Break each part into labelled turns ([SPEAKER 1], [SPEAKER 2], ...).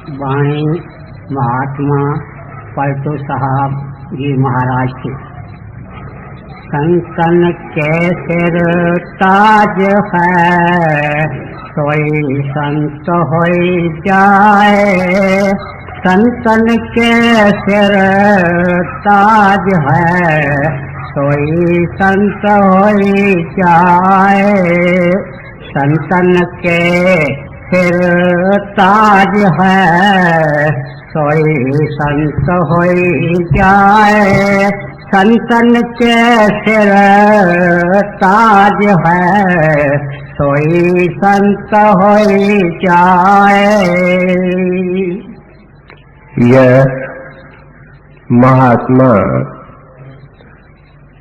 [SPEAKER 1] वाणी महात्मा पलटू साहब जी महाराज की। संतन के सिर ताज है, सोई संत होई जाए। संतन के सिर ताज है, सोई संत होई जाए। संतन के सिर ताज है, सोई संत होई जाए। संतन के सिर ताज है, सोई संत होई जाए।
[SPEAKER 2] यह महात्मा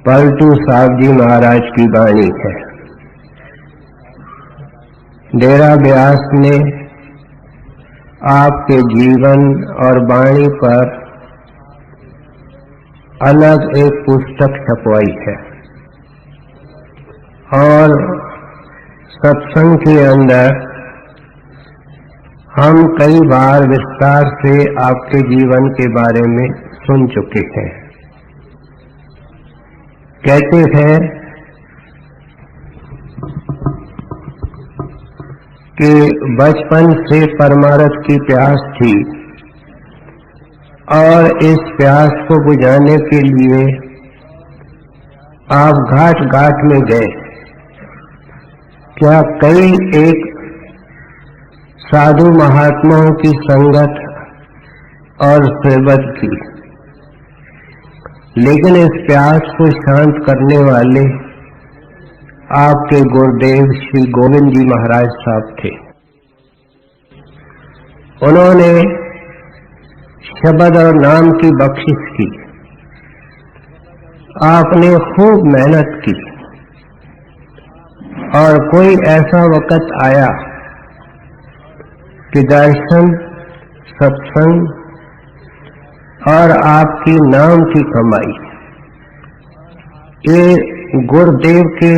[SPEAKER 2] पलटू साहब जी महाराज की वाणी है। डेरा ब्यास ने आपके जीवन और वाणी पर अलग एक पुस्तक छपवाई है और सत्संग के अंदर हम कई बार विस्तार से आपके जीवन के बारे में सुन चुके हैं। कहते हैं कि बचपन से परमार्थ की प्यास थी और इस प्यास को बुझाने के लिए आप घाट घाट में गए। क्या कई एक साधु महात्माओं की संगत और सेवत की, लेकिन इस प्यास को शांत करने वाले आपके गुरुदेव श्री गोविंद जी महाराज साहब थे। उन्होंने शब्द और नाम की बख्शिश की। आपने खूब मेहनत की और कोई ऐसा वक्त आया कि दर्शन, सत्संग और आपकी नाम की कमाई ये गुरुदेव के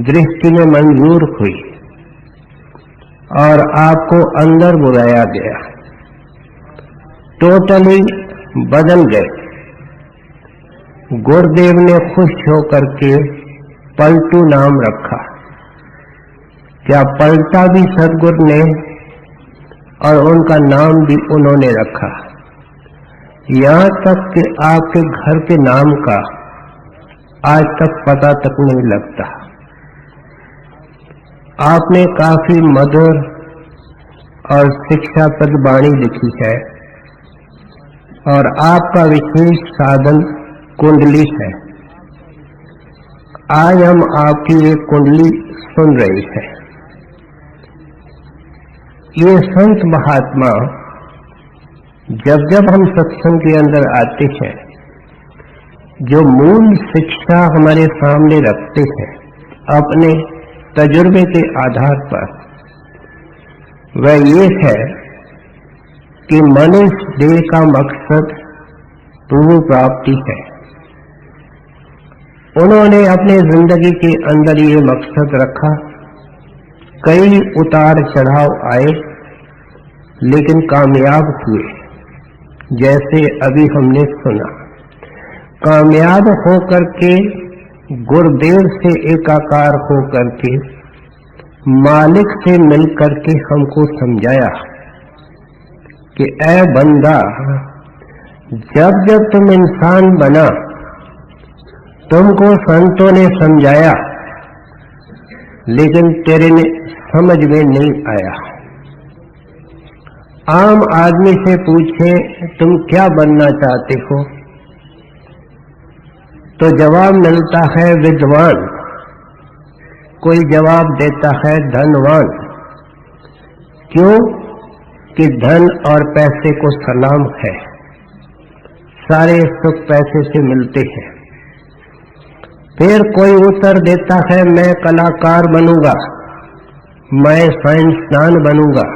[SPEAKER 2] दृष्टि में मंजूर हुई और आपको अंदर बुलाया गया। टोटली बदल गए। गुरुदेव ने खुश होकर के पलटू नाम रखा। क्या पलटा भी सदगुरु ने और उनका नाम भी उन्होंने रखा। यहाँ तक कि आपके घर के नाम का आज तक पता तक नहीं लगता। आपने काफी मधुर और शिक्षाप्रद वाणी लिखी है और आपका विशेष साधन कुंडली है। आज हम आपकी एक कुंडली सुन रहे हैं। ये संत महात्मा जब जब हम सत्संग के अंदर आते हैं, जो मूल शिक्षा हमारे सामने रखते हैं अपने तजुर्बे के आधार पर, वह ये है कि मनुष्य देह का मकसद प्रभु प्राप्ति है। उन्होंने अपने जिंदगी के अंदर ये मकसद रखा। कई उतार चढ़ाव आए लेकिन कामयाब हुए। जैसे अभी हमने सुना, कामयाब होकर के गुरुदेव से एकाकार होकर के मालिक से मिलकर के हमको समझाया कि ऐ बंदा, जब जब तुम इंसान बना तुमको संतों ने समझाया लेकिन तेरे ने समझ में नहीं आया। आम आदमी से पूछे तुम क्या बनना चाहते हो तो जवाब मिलता है विद्वान, कोई जवाब देता है धनवान। क्यों? कि धन और पैसे को सलाम है, सारे सुख पैसे से मिलते हैं। फिर कोई उत्तर देता है मैं कलाकार बनूंगा, मैं साइंसदान बनूंगा।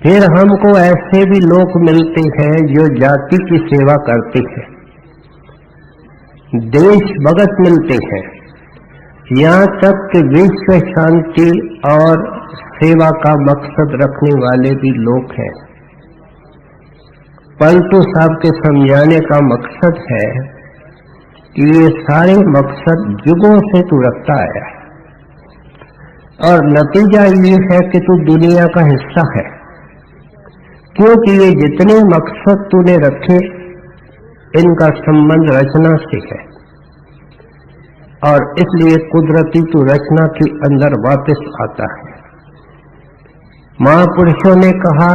[SPEAKER 2] फिर हमको ऐसे भी लोग मिलते हैं जो जाति की सेवा करते हैं, देश भगत मिलते हैं, यहाँ तक कि विश्व शांति और सेवा का मकसद रखने वाले भी लोग हैं। पलटू साहब के समझाने का मकसद है कि ये सारे मकसद युगों से तू रखता आया है और नतीजा ये है कि तू दुनिया का हिस्सा है, क्योंकि ये जितने मकसद तूने रखे इनका संबंध रचना से है और इसलिए कुदरती तू रचना के अंदर वापस आता है। महापुरुषों ने कहा,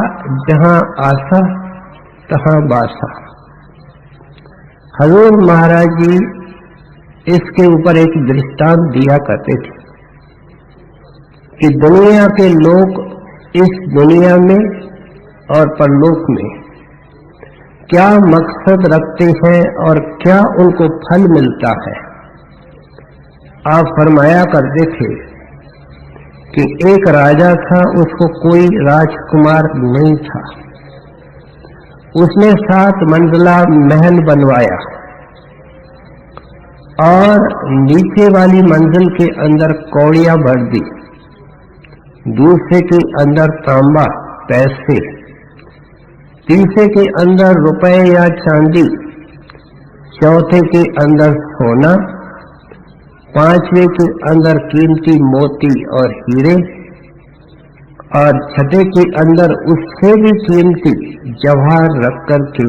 [SPEAKER 2] जहां आशा तहां बासा। हजूर महाराज जी इसके ऊपर एक दृष्टांत दिया करते थे कि दुनिया के लोग इस दुनिया में और परलोक में क्या मकसद रखते हैं और क्या उनको फल मिलता है। आप फरमाया करते थे कि एक राजा था, उसको कोई राजकुमार नहीं था। उसने 7 मंजिला महल बनवाया और नीचे वाली मंजिल के अंदर कौड़ियां भर दी, दूसरे के अंदर तांबा पैसे, तीसरे के अंदर रुपए या चांदी, चौथे के अंदर सोना, पांचवें के अंदर कीमती मोती और हीरे और छठे के अंदर उससे भी कीमती जवाहर रख कर के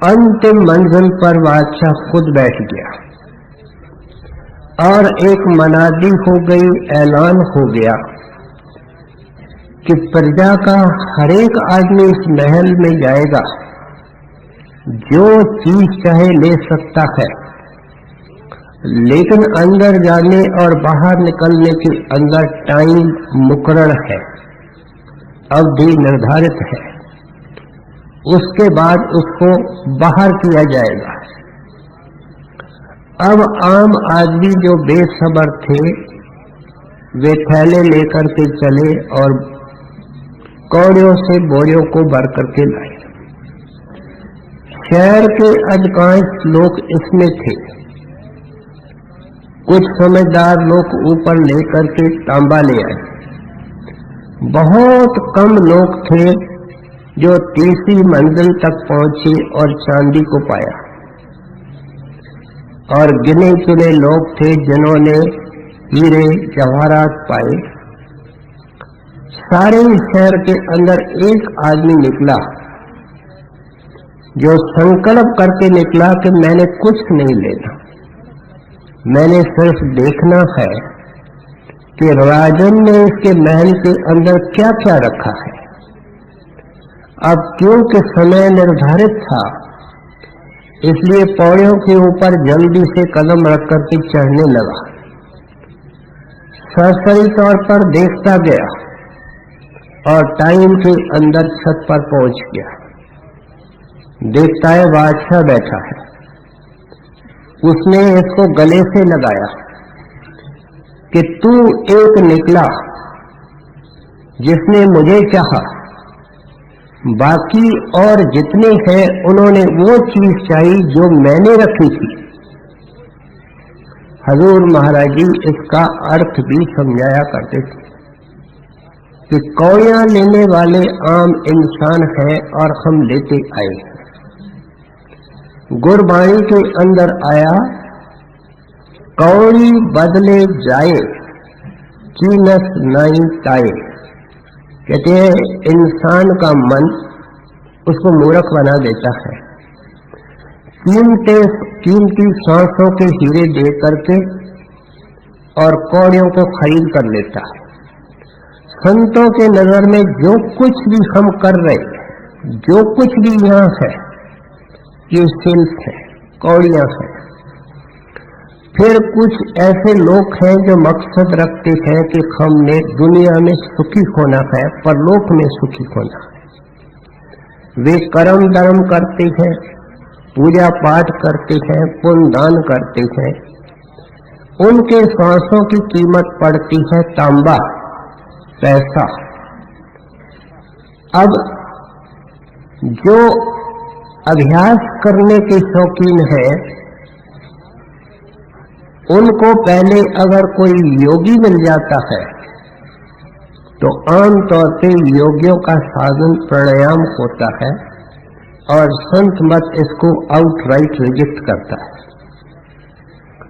[SPEAKER 2] अंतिम मंजिल पर बादशाह खुद बैठ गया और एक मनादी हो गई, ऐलान हो गया कि प्रजा का हर एक आदमी इस महल में जाएगा, जो चीज चाहे ले सकता है, लेकिन अंदर जाने और बाहर निकलने के अंदर टाइम मुकर्रर है, अवधि निर्धारित है। उसके बाद उसको बाहर किया जाएगा। अब आम आदमी जो बेसब्र थे वे थैले लेकर के चले और कौड़ियों से बोरियों को भर करके लाए। शहर के अधिकांश लोग इसमें थे। कुछ समझदार लोग ऊपर लेकर के तांबा ले आए। बहुत कम लोग थे जो तीसरी मंजिल तक पहुंचे और चांदी को पाया, और गिने चुने लोग थे जिन्होंने हीरे जवाहरात पाए। सारे शहर के अंदर एक आदमी निकला जो संकल्प करके निकला कि मैंने कुछ नहीं लेना, मैंने सिर्फ देखना है कि राजन ने इसके महल के अंदर क्या क्या रखा है। अब क्योंकि समय निर्धारित था, इसलिए पौड़ियों के ऊपर जल्दी से कदम रख करके चढ़ने लगा। सरसरी तौर पर देखता गया और टाइम के अंदर छत पर पहुंच गया। देखता है बादशाह बैठा है। उसने इसको गले से लगाया कि तू एक निकला जिसने मुझे चाहा, बाकी और जितने हैं उन्होंने वो चीज चाहिए जो मैंने रखी थी। हजूर महाराज जी इसका अर्थ भी समझाया करते थे कि कौड़ियां लेने वाले आम इंसान हैं और हम लेते आए। गुरबाणी के अंदर आया, कौड़ी बदले जाए कीनस नाई ताए। कहते हैं इंसान का मन उसको मूर्ख बना देता है। कीमती सांसों के हीरे दे करके और कौड़ियों को खरीद कर लेता है। संतों के नजर में जो कुछ भी हम कर रहे, जो कुछ भी यहाँ है, ये सेल्स है, कौड़ियां हैं। फिर कुछ ऐसे लोग हैं जो मकसद रखते हैं कि हमने दुनिया में सुखी होना है, परलोक में सुखी होना है। वे कर्म धर्म करते हैं, पूजा पाठ करते हैं, पुण्य दान करते हैं। उनके सांसों की कीमत पड़ती है तांबा, पैसा। अब जो अभ्यास करने के शौकीन है, उनको पहले अगर कोई योगी मिल जाता है तो आम तौर पे योगियों का साधन प्राणायाम होता है और संत मत इसको आउटराइट रिजेक्ट करता है।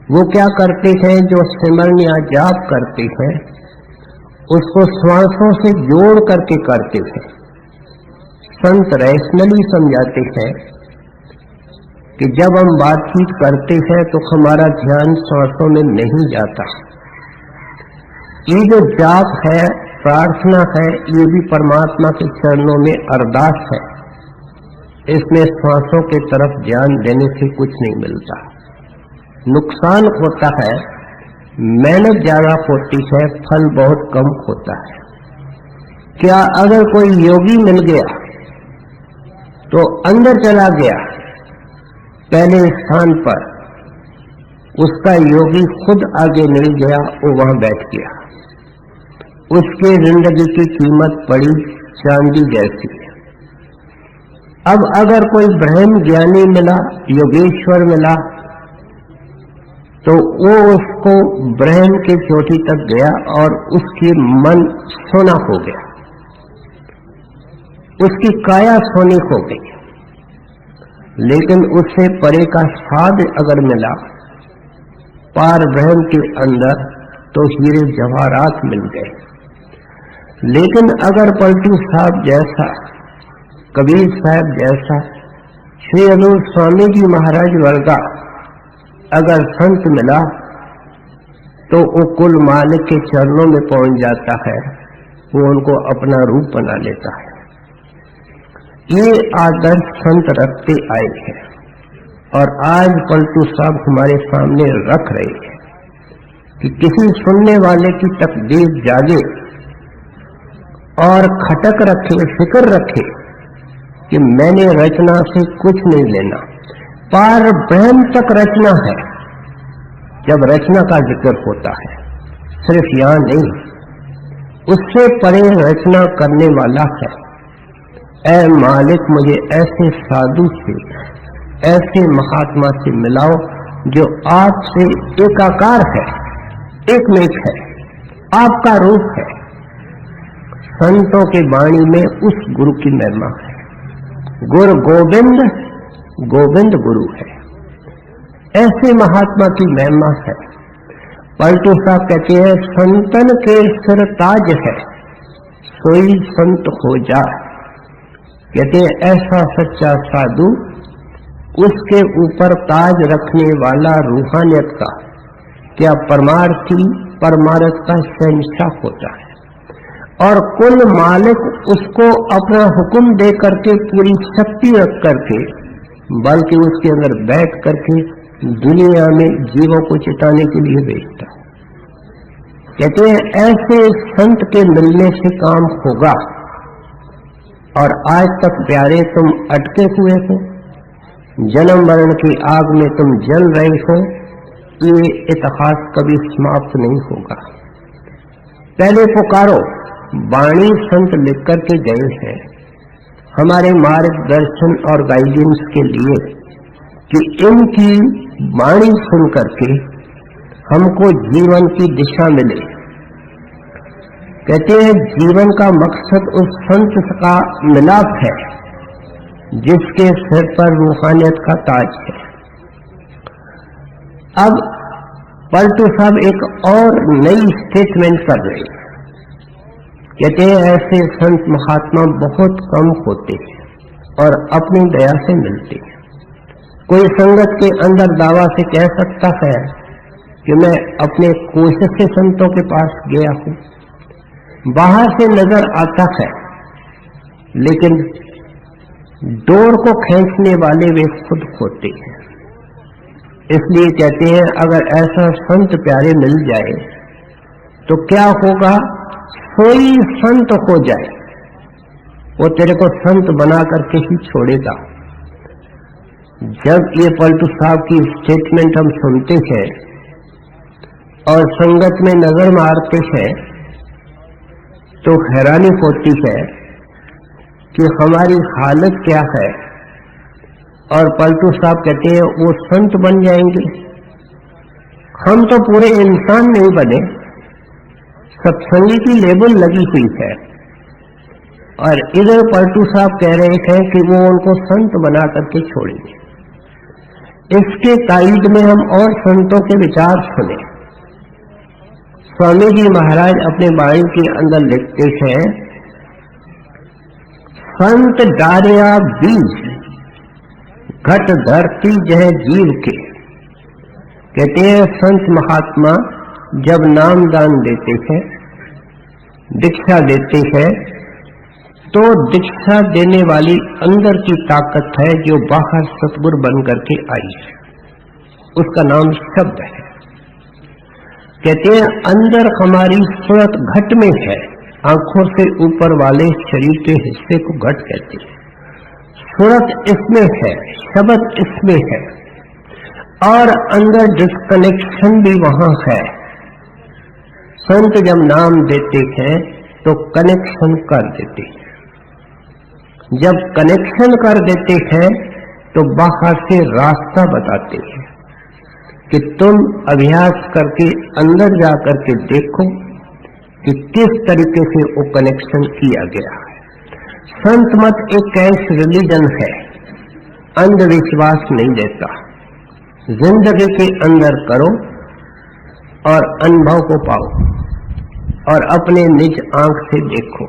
[SPEAKER 2] वो क्या करते हैं, जो सिमरन या जाप करते हैं उसको श्वासों से जोड़ करके करते हैं। संत रैशनली समझाते हैं कि जब हम बातचीत करते हैं तो हमारा ध्यान श्वासों में नहीं जाता। ये जो जाप है, प्रार्थना है, ये भी परमात्मा के चरणों में अरदास है। इसमें श्वासों के तरफ ध्यान देने से कुछ नहीं मिलता। नुकसान होता है, मेहनत ज्यादा होती है, फल बहुत कम होता है। क्या अगर कोई योगी मिल गया तो अंदर चला गया पहले स्थान पर, उसका योगी खुद आगे नहीं गया, वो वहां बैठ गया, उसके जिंदगी की कीमत पड़ी चांदी जैसी। अब अगर कोई ब्रह्म ज्ञानी मिला, योगेश्वर मिला, तो वो उसको ब्रह्म की चोटी तक गया और उसकी मन सोना हो गया, उसकी काया सोनी हो गई। लेकिन उससे परे का साध अगर मिला पार ब्रह्म के अंदर, तो हीरे जवाहरात मिल गए। लेकिन अगर पलटू साहब जैसा, कबीर साहब जैसा, श्री अनूप स्वामी जी महाराज वर्गा अगर संत मिला, तो वो कुल मालिक के चरणों में पहुंच जाता है, वो उनको अपना रूप बना लेता है। ये आदर्श संत रखते आए हैं और आज पलटू साहब हमारे सामने रख रहे हैं कि किसी सुनने वाले की तकदीर जागे और खटक रखे, फिक्र रखे कि मैंने रचना से कुछ नहीं लेना, पार ब्रह्म तक रचना है। जब रचना का जिक्र होता है, सिर्फ यहां नहीं, उससे परे रचना करने वाला है। ऐ मालिक, मुझे ऐसे साधु से, ऐसे महात्मा से मिलाओ जो आपसे एकाकार है, एक में एक है, आपका रूप है। संतों के वाणी में उस गुरु की महिमा है। गुरु गोविंद, गोविंद गुरु है, ऐसे महात्मा की महिमा है। पलटू साहब कहते हैं, संतन के सिर ताज है, सोई संत हो जाए। कहते हैं ऐसा सच्चा साधु, उसके ऊपर ताज रखने वाला रूहानियत का, क्या परमार्थी परमार्थ का शहंशाह होता है। और कुल मालिक उसको अपना हुक्म दे करके, पूरी शक्ति रख करके, बल्कि उसके अंदर बैठ करके दुनिया में जीवों को चिताने के लिए भेजता है। कहते हैं ऐसे संत के मिलने से काम होगा। और आज तक प्यारे तुम अटके हुए हो, जन्म मरण की आग में तुम जल रहे हो, ये इतिहास कभी समाप्त नहीं होगा। पहले पुकारो, वाणी संत लिख करके गए हैं हमारे मार्गदर्शन और गाइडेंस के लिए कि इनकी वाणी सुन करके हमको जीवन की दिशा मिले। कहते हैं जीवन का मकसद उस संत का मिलाप है जिसके सिर पर रूहानियत का ताज है। अब पलटू साहब एक और नई स्टेटमेंट कर रहे हैं। कहते हैं ऐसे संत महात्मा बहुत कम होते हैं और अपनी दया से मिलते हैं। कोई संगत के अंदर दावा से कह सकता है कि मैं अपने कोशिश से संतों के पास गया हूं, बाहर से नजर आता है, लेकिन डोर को खींचने वाले वे खुद होते हैं। इसलिए कहते हैं अगर ऐसा संत प्यारे मिल जाए तो क्या होगा, सोई संत हो जाए, वो तेरे को संत बना करके ही छोड़ेगा। जब ये पलटू साहब की स्टेटमेंट हम सुनते हैं और संगत में नजर मारते हैं तो हैरानी होती है कि हमारी हालत क्या है। और पलटू साहब कहते हैं वो संत बन जाएंगे, हम तो पूरे इंसान नहीं बने, सत्संगी की लेबल लगी हुई है, और इधर पलटू साहब कह रहे हैं कि वो उनको संत बना करके छोड़ेंगे। इसके ताईद में हम और संतों के विचार सुने। स्वामी जी महाराज अपने वाणी के अंदर लिखते हैं, संत डारिया बीज घट धरती जह जीव के। कहते हैं संत महात्मा जब नाम दान देते हैं, दीक्षा देते हैं, तो दीक्षा देने वाली अंदर की ताकत है जो बाहर सतगुरु बन करके आई है, उसका नाम शब्द है। कहते हैं अंदर हमारी सूरत घट में है, आंखों से ऊपर वाले शरीर के हिस्से को घट कहते हैं। सूरत इसमें है, शब्द इसमें है, और अंदर डिस्कनेक्शन भी वहां है। संत जब नाम देते हैं तो कनेक्शन कर देते हैं। जब कनेक्शन कर देते हैं तो बाहर से रास्ता बताते हैं कि तुम अभ्यास करके अंदर जा करके देखो कि किस तरीके से वो कनेक्शन किया गया है। संत मत एक कैश रिलीजन है, अंधविश्वास नहीं देता। जिंदगी के अंदर करो और अनुभव को पाओ और अपने निज आंख से देखो।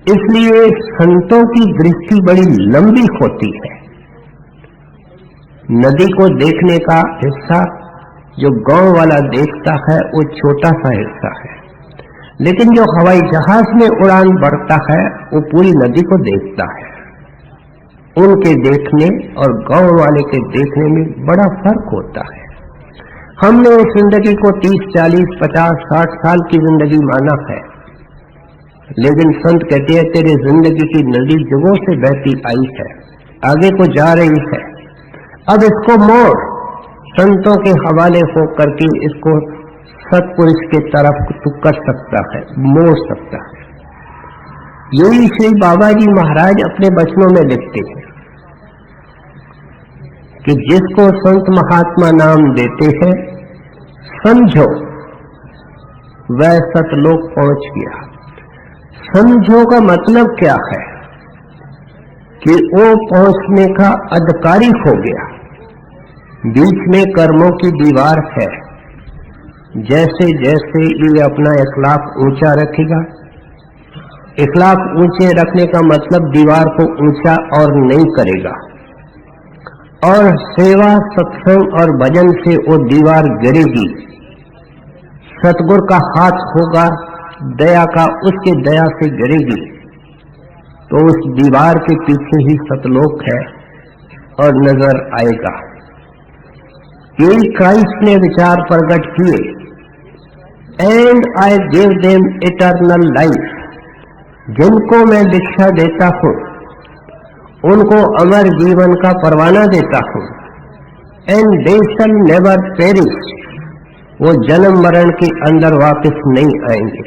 [SPEAKER 2] इसलिए संतों की दृष्टि बड़ी लंबी होती है। नदी को देखने का हिस्सा जो गांव वाला देखता है वो छोटा सा हिस्सा है, लेकिन जो हवाई जहाज में उड़ान भरता है वो पूरी नदी को देखता है। उनके देखने और गांव वाले के देखने में बड़ा फर्क होता है। हमने इस जिंदगी को 30, 40, 50, 60 साल की जिंदगी माना है, लेकिन संत कहते हैं तेरी जिंदगी की नदी जुगों से बहती आई है, आगे को जा रही है। अब इसको मोड़, संतों के हवाले हो करके इसको सत्पुरुष के तरफ तू कर सकता है, मोड़ सकता है। यही श्री बाबा जी महाराज अपने वचनों में लिखते हैं कि जिसको संत महात्मा नाम देते हैं, समझो वह सतलोक पहुंच गया। समझो का मतलब क्या है कि वो पहुंचने का अधिकारी हो गया। बीच में कर्मों की दीवार है, जैसे जैसे ये अपना इखलाक ऊंचा रखेगा, इखलाक ऊंचे रखने का मतलब दीवार को ऊंचा और नहीं करेगा, और सेवा सत्संग और भजन से वो दीवार गिरेगी। सतगुरु का हाथ होगा दया का, उसके दया से गिरेगी, तो उस दीवार के पीछे ही सतलोक है और नजर आएगा। यही क्राइस्ट ने विचार प्रकट किए, and I give them eternal life. जिनको मैं दीक्षा देता हूं उनको अमर जीवन का परवाना देता हूं। And they shall never perish, वो जन्म मरण के अंदर वापस नहीं आएंगे।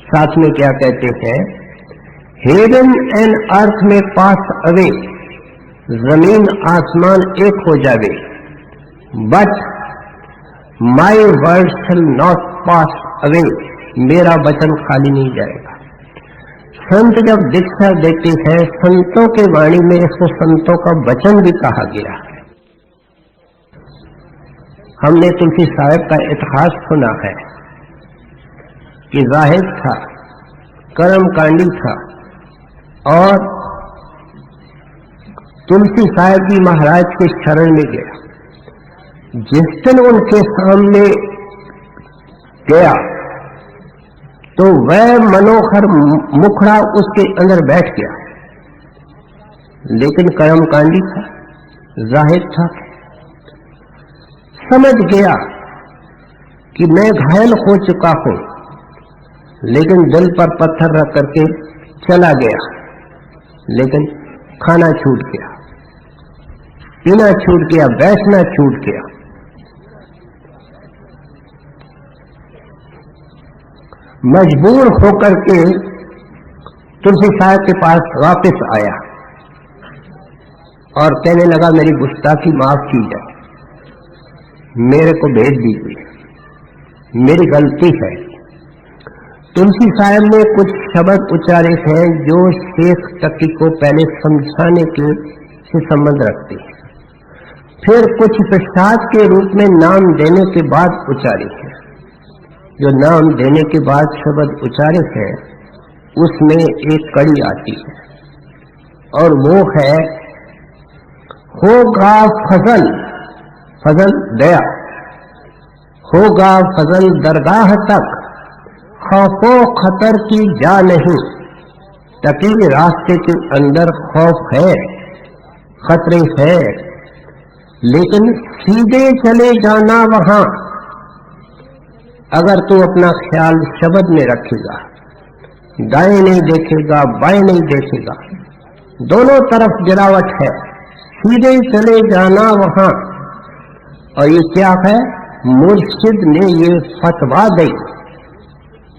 [SPEAKER 2] साथ में क्या कहते हैं, हेवन एंड अर्थ में पास अवे, जमीन आसमान एक हो जावे, but my word shall not pass away, मेरा वचन खाली नहीं जाएगा। संत जब दीक्षा देते हैं, संतों के वाणी में इसको संतों का वचन भी कहा गया है। हमने तुलसी साहब का इतिहास सुना है कि जाहिद था, कर्मकांडी था, और तुलसी साहब जी महाराज के शरण में गया। जिस दिन उनके सामने गया तो वह मनोहर मुखड़ा उसके अंदर बैठ गया, लेकिन कर्मकांडी था, जाहिद था। समझ गया कि मैं घायल हो चुका हूं, लेकिन दिल पर पत्थर रख करके चला गया। लेकिन खाना छूट गया, पीना छूट गया, बैठना छूट गया। मजबूर होकर के तुलसी साहब के पास वापस आया और कहने लगा मेरी गुस्ताखी माफ की जाए, मेरे को भेज दीजिए, मेरी गलती है, तुलसी साहब ने कुछ शब्द उच्चारे हैं जो शेख तकी को पहले समझाने के से संबंध रखते हैं, फिर कुछ प्रसाद के रूप में नाम देने के बाद उच्चारे हैं। जो नाम देने के बाद शब्द उच्चारे हैं उसमें एक कड़ी आती है और वो है होगा फजल, फजल दया, होगा फजल दरगाह तक, खौफो खतर की जा नहीं। तकी रास्ते के अंदर खौफ है, खतरे है, लेकिन सीधे चले जाना वहां। अगर तू अपना ख्याल शब्द में रखेगा, दाएं नहीं देखेगा, बाएं नहीं देखेगा, दोनों तरफ गिरावट है, सीधे चले जाना वहां। और ये क्या है? मुर्शिद ने ये फतवा दी।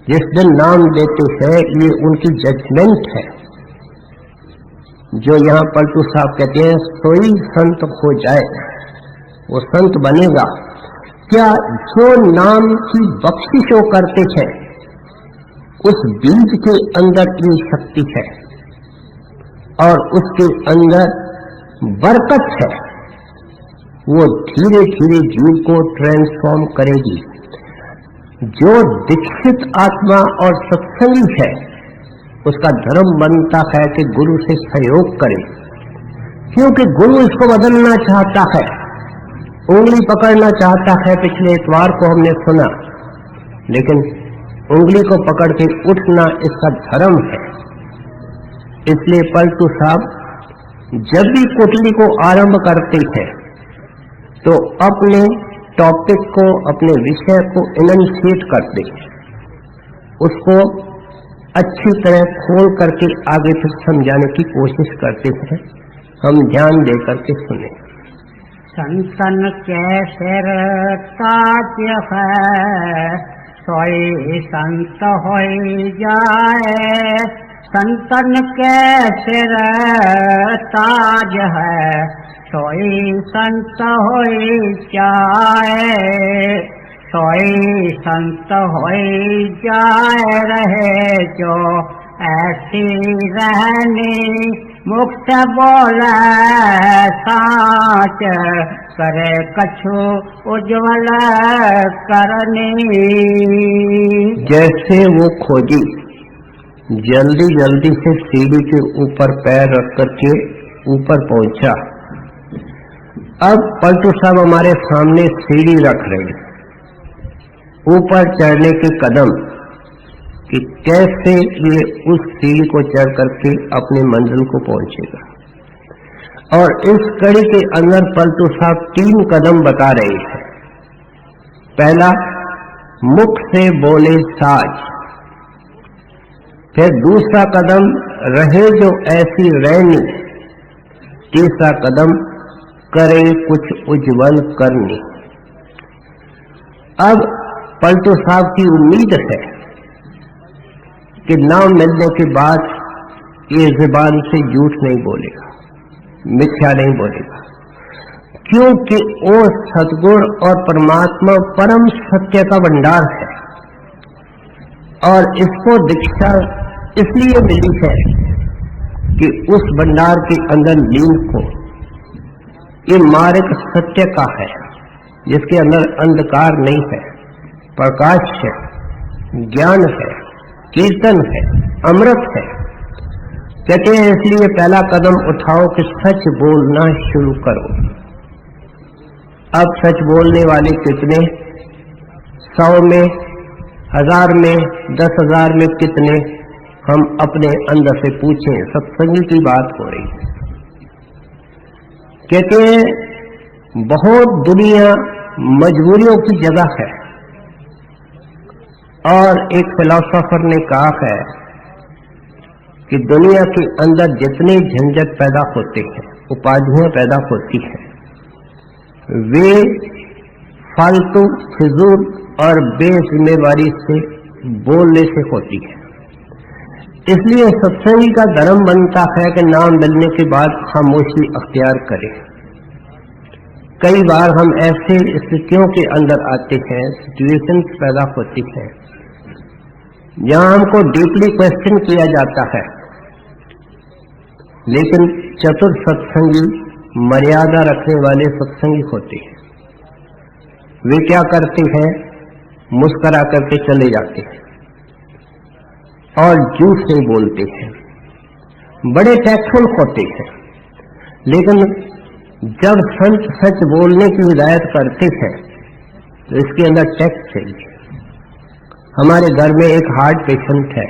[SPEAKER 2] जिस दिन नाम देते हैं ये उनकी जजमेंट है। जो यहाँ पलटू साहब कहते हैं सोई संत हो जाए, वो संत बनेगा। क्या जो नाम की बख्शिशों करते हैं उस बीज के अंदर ये शक्ति है और उसके अंदर बरकत है, वो धीरे धीरे जीव को ट्रांसफॉर्म करेगी। जो दीक्षित आत्मा और सत्संगी है उसका धर्म बनता है कि गुरु से सहयोग करे, क्योंकि गुरु इसको बदलना चाहता है, उंगली पकड़ना चाहता है। पिछले इतवार को हमने सुना, लेकिन उंगली को पकड़ के उठना इसका धर्म है। इसलिए पलटू साहब जब भी कुटली को आरंभ करते हैं तो अपने टॉपिक को, अपने विषय को इनशिएट करते हैं, उसको अच्छी तरह खोल करके आगे फिर समझाने की कोशिश करते हैं। हम ध्यान दे करके सुने।
[SPEAKER 1] संतन के सिर ताज है, सोई संत हो जाए। संतन के सिर ताज है, सोई संत हो जाए। सोई संत हो जाए, रहे जो ऐसी रहनी। मुक्त बोले साच, करे कछु उज्ज्वल करनी।
[SPEAKER 2] जैसे वो खोजी जल्दी जल्दी से सीढ़ी के ऊपर पैर रख करके ऊपर पहुंचा। अब पलटू साहब हमारे सामने सीढ़ी रख रहे, ऊपर चढ़ने के कदम कि कैसे ये उस सीढ़ी को चढ़ करके अपने मंजिल को पहुंचेगा। और इस कड़ी के अंदर पलटू साहब 3 कदम बता रहे हैं। पहला, मुख से बोले साज। फिर दूसरा कदम, रहे जो ऐसी रहनी। तीसरा कदम, करे कुछ उज्जवल करनी। अब पलटू साहब की उम्मीद है कि नाम मिलने के बाद ये जुबान से झूठ नहीं बोलेगा, मिथ्या नहीं बोलेगा, क्योंकि वो सद्गुण और परमात्मा परम सत्य का भंडार है। और इसको दीक्षा इसलिए मिली है कि उस भंडार के अंदर लीन हो। ये मार्ग सत्य का है, जिसके अंदर अंधकार नहीं है, प्रकाश है, ज्ञान है, कीर्तन है, अमृत है। कहते हैं इसलिए पहला कदम उठाओ कि सच बोलना शुरू करो। अब सच बोलने वाले कितने? 100 में, 1000 में, 10,000 में कितने? हम अपने अंदर से पूछें। सत्संगी की बात हो रही है। कहते हैं बहुत दुनिया मजबूरियों की जगह है। और एक फिलोसोफर ने कहा है कि दुनिया के अंदर जितने झंझट पैदा होते हैं, उपाधियां पैदा होती हैं, वे फालतू, फिजूल और बेजिम्मेवारी से बोलने से होती है। इसलिए सत्संगी का धर्म बनता है कि नाम मिलने के बाद खामोशी अख्तियार करें। कई बार हम ऐसे स्थितियों के अंदर आते हैं, सिचुएशंस पैदा होती हैं जहां हमको डीपली क्वेश्चन किया जाता है। लेकिन चतुर सत्संगी, मर्यादा रखने वाले सत्संगी होते हैं। वे क्या करते हैं? मुस्कुरा करके चले जाते हैं और झूठ नहीं बोलते हैं, बड़े टैक्टफुल होते हैं। लेकिन जब संत सच बोलने की हिदायत करते हैं तो इसके अंदर टैक्ट चाहिए। हमारे घर में एक हार्ट पेशेंट है,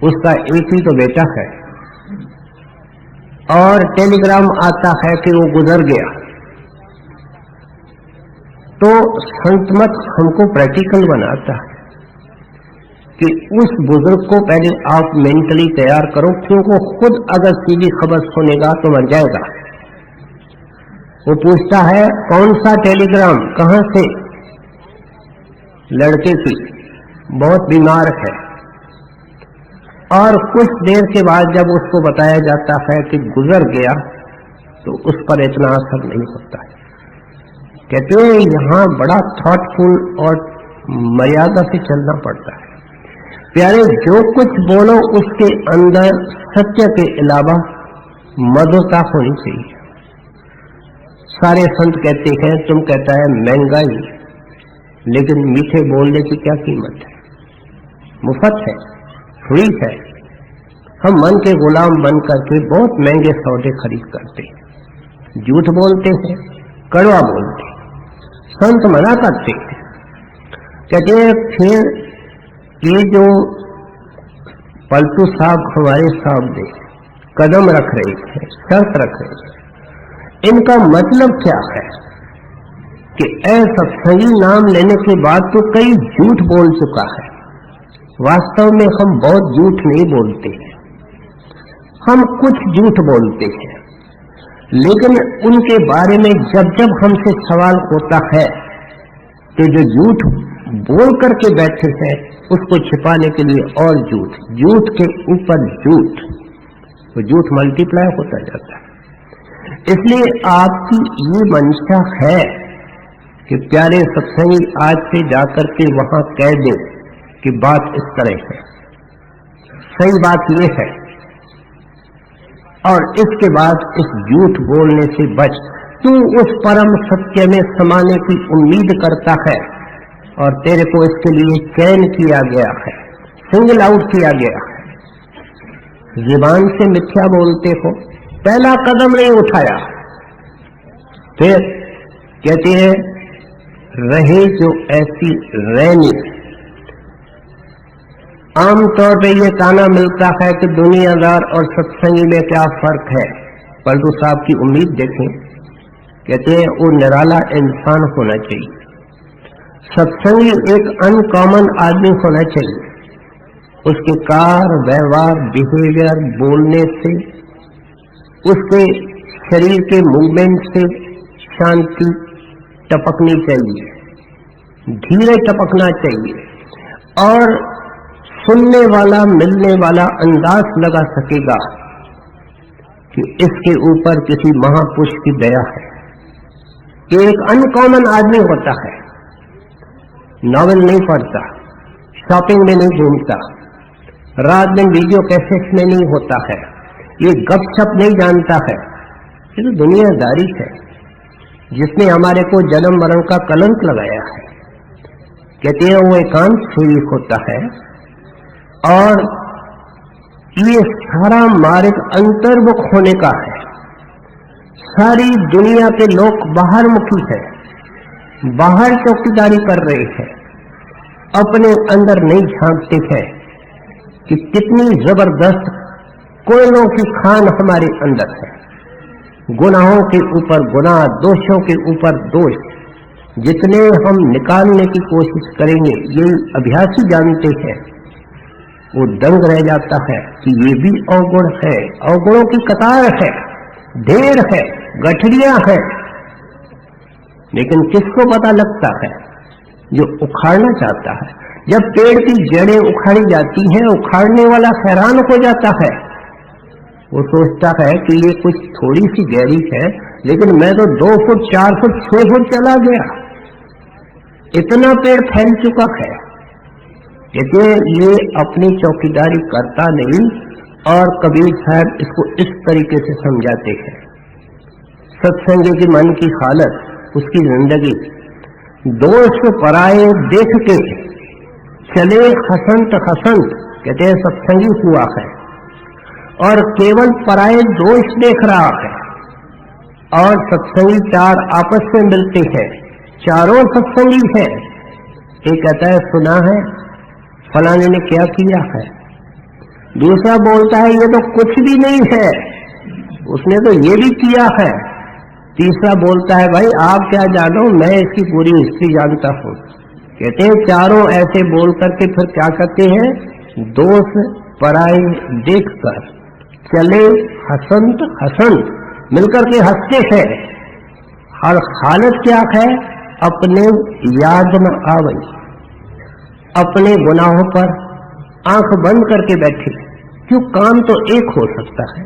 [SPEAKER 2] उसका एक ही तो बेटा है और टेलीग्राम आता है कि वो गुजर गया। तो संत मत हमको प्रैक्टिकल बनाता है कि उस बुजुर्ग को पहले आप मेंटली तैयार करो, क्योंकि खुद अगर सीधी खबर सुनेगा तो मर जाएगा। वो पूछता है कौन सा टेलीग्राम, कहां से? लड़के की, बहुत बीमार है। और कुछ देर के बाद जब उसको बताया जाता है कि गुजर गया तो उस पर इतना असर नहीं होता है। कहते हैं यहां बड़ा थॉटफुल और मर्यादा से चलना पड़ता है। प्यारे, जो कुछ बोलो उसके अंदर सत्य के अलावा मधुरता होनी चाहिए। सारे संत कहते हैं, तुम कहता है महंगाई, लेकिन मीठे बोलने की क्या कीमत है? मुफ्त है, फ्री है। हम मन के गुलाम बन करके बहुत महंगे सौदे खरीद करते हैं, झूठ बोलते हैं, कड़वा बोलते हैं। संत मना करते हैं, कहते हैं फिर ये जो पलटू साहब हमारे सामने कदम रख रहे थे, शर्त रख रहे थे, इनका मतलब क्या है कि ऐसा सही नाम लेने के बाद तो कई झूठ बोल चुका है। वास्तव में हम बहुत झूठ नहीं बोलते हैं, हम कुछ झूठ बोलते हैं, लेकिन उनके बारे में जब जब हमसे सवाल होता है तो जो झूठ बोल करके बैठे हैं उसको छिपाने के लिए और झूठ, झूठ के ऊपर झूठ, वो झूठ मल्टीप्लाई होता जाता है। इसलिए आपकी ये मंशा है कि प्यारे सत्संगी आज से जाकर के वहां कह दे कि बात इस तरह है, सही बात ये है, और इसके बाद इस झूठ बोलने से बच। तू उस परम सत्य में समाने की उम्मीद करता है और तेरे को इसके लिए चयन किया गया है, सिंगल आउट किया गया है। जुबान से मिथ्या बोलते हो, पहला कदम नहीं उठाया। फिर कहते हैं रहे जो ऐसी रहनी। आमतौर पे ये ताना मिलता है कि दुनियादार और सत्संगी में क्या फर्क है। पलटू साहब की उम्मीद देखें, कहते हैं वो निराला इंसान होना चाहिए, सत्संगी एक अनकॉमन आदमी होना चाहिए। उसके कार व्यवहार बिहेवियर बोलने से, उसके शरीर के मूवमेंट से शांति टपकनी चाहिए, धीरे टपकना चाहिए और सुनने वाला मिलने वाला अंदाज लगा सकेगा कि इसके ऊपर किसी महापुरुष की दया है। एक अनकॉमन आदमी होता है, नॉवेल नहीं पढ़ता, शॉपिंग में नहीं घूमता, रात दिन वीडियो कैसेट में नहीं होता है, ये गपशप नहीं जानता है। ये तो दुनियादारी है जिसने हमारे को जन्म मरण का कलंक लगाया है। कहते हैं वो एकांत सेवी होता है और ये सारा मार्ग अंतर्मुख होने का है। सारी दुनिया के लोग बाहर मुखी है, बाहर चौकीदारी कर रहे हैं, अपने अंदर नहीं झांकते हैं कि कितनी जबरदस्त कोयलों की खान हमारे अंदर है। गुनाहों के ऊपर गुनाह, दोषों के ऊपर दोष, जितने हम निकालने की कोशिश करेंगे ये अभ्यासी जानते हैं, वो दंग रह जाता है कि ये भी अवगुण है, अवगुणों की कतार है, ढेर है, गठरियां है। लेकिन किसको पता लगता है? जो उखाड़ना चाहता है। जब पेड़ की जड़ें उखाड़ी जाती हैं, उखाड़ने वाला हैरान हो जाता है। वो सोचता है कि ये कुछ थोड़ी सी गहरी है, लेकिन मैं तो 2 फुट 4 फुट 6 फुट चला गया, इतना पेड़ फैल चुका है। कहते हैं ये अपनी चौकीदारी करता नहीं, और कबीर साहब इसको इस तरीके से समझाते हैं। सत्संगी की मन की हालत, उसकी जिंदगी, दोष पराये देख के चले हसंत हसंत, कहते हैं सत्संगी हुआ है, और केवल पराये दोष देख रहा है। और सत्संगी चार आपस में मिलते हैं, चारों सत्संगी है। एक कहता है सुना है फलाने ने क्या किया है, दूसरा बोलता है ये तो कुछ भी नहीं है, उसने तो ये भी किया है, तीसरा बोलता है भाई आप क्या जानो, मैं इसकी पूरी हिस्ट्री जानता हूं। कहते हैं चारों ऐसे बोल करके फिर क्या करते हैं, दोष पराये देखकर चले हसंत हसंत, मिलकर के हंसते हैं। और हालत क्या है, अपने याद न आवे, अपने गुनाहों पर आंख बंद करके बैठे। क्यों, काम तो एक हो सकता है,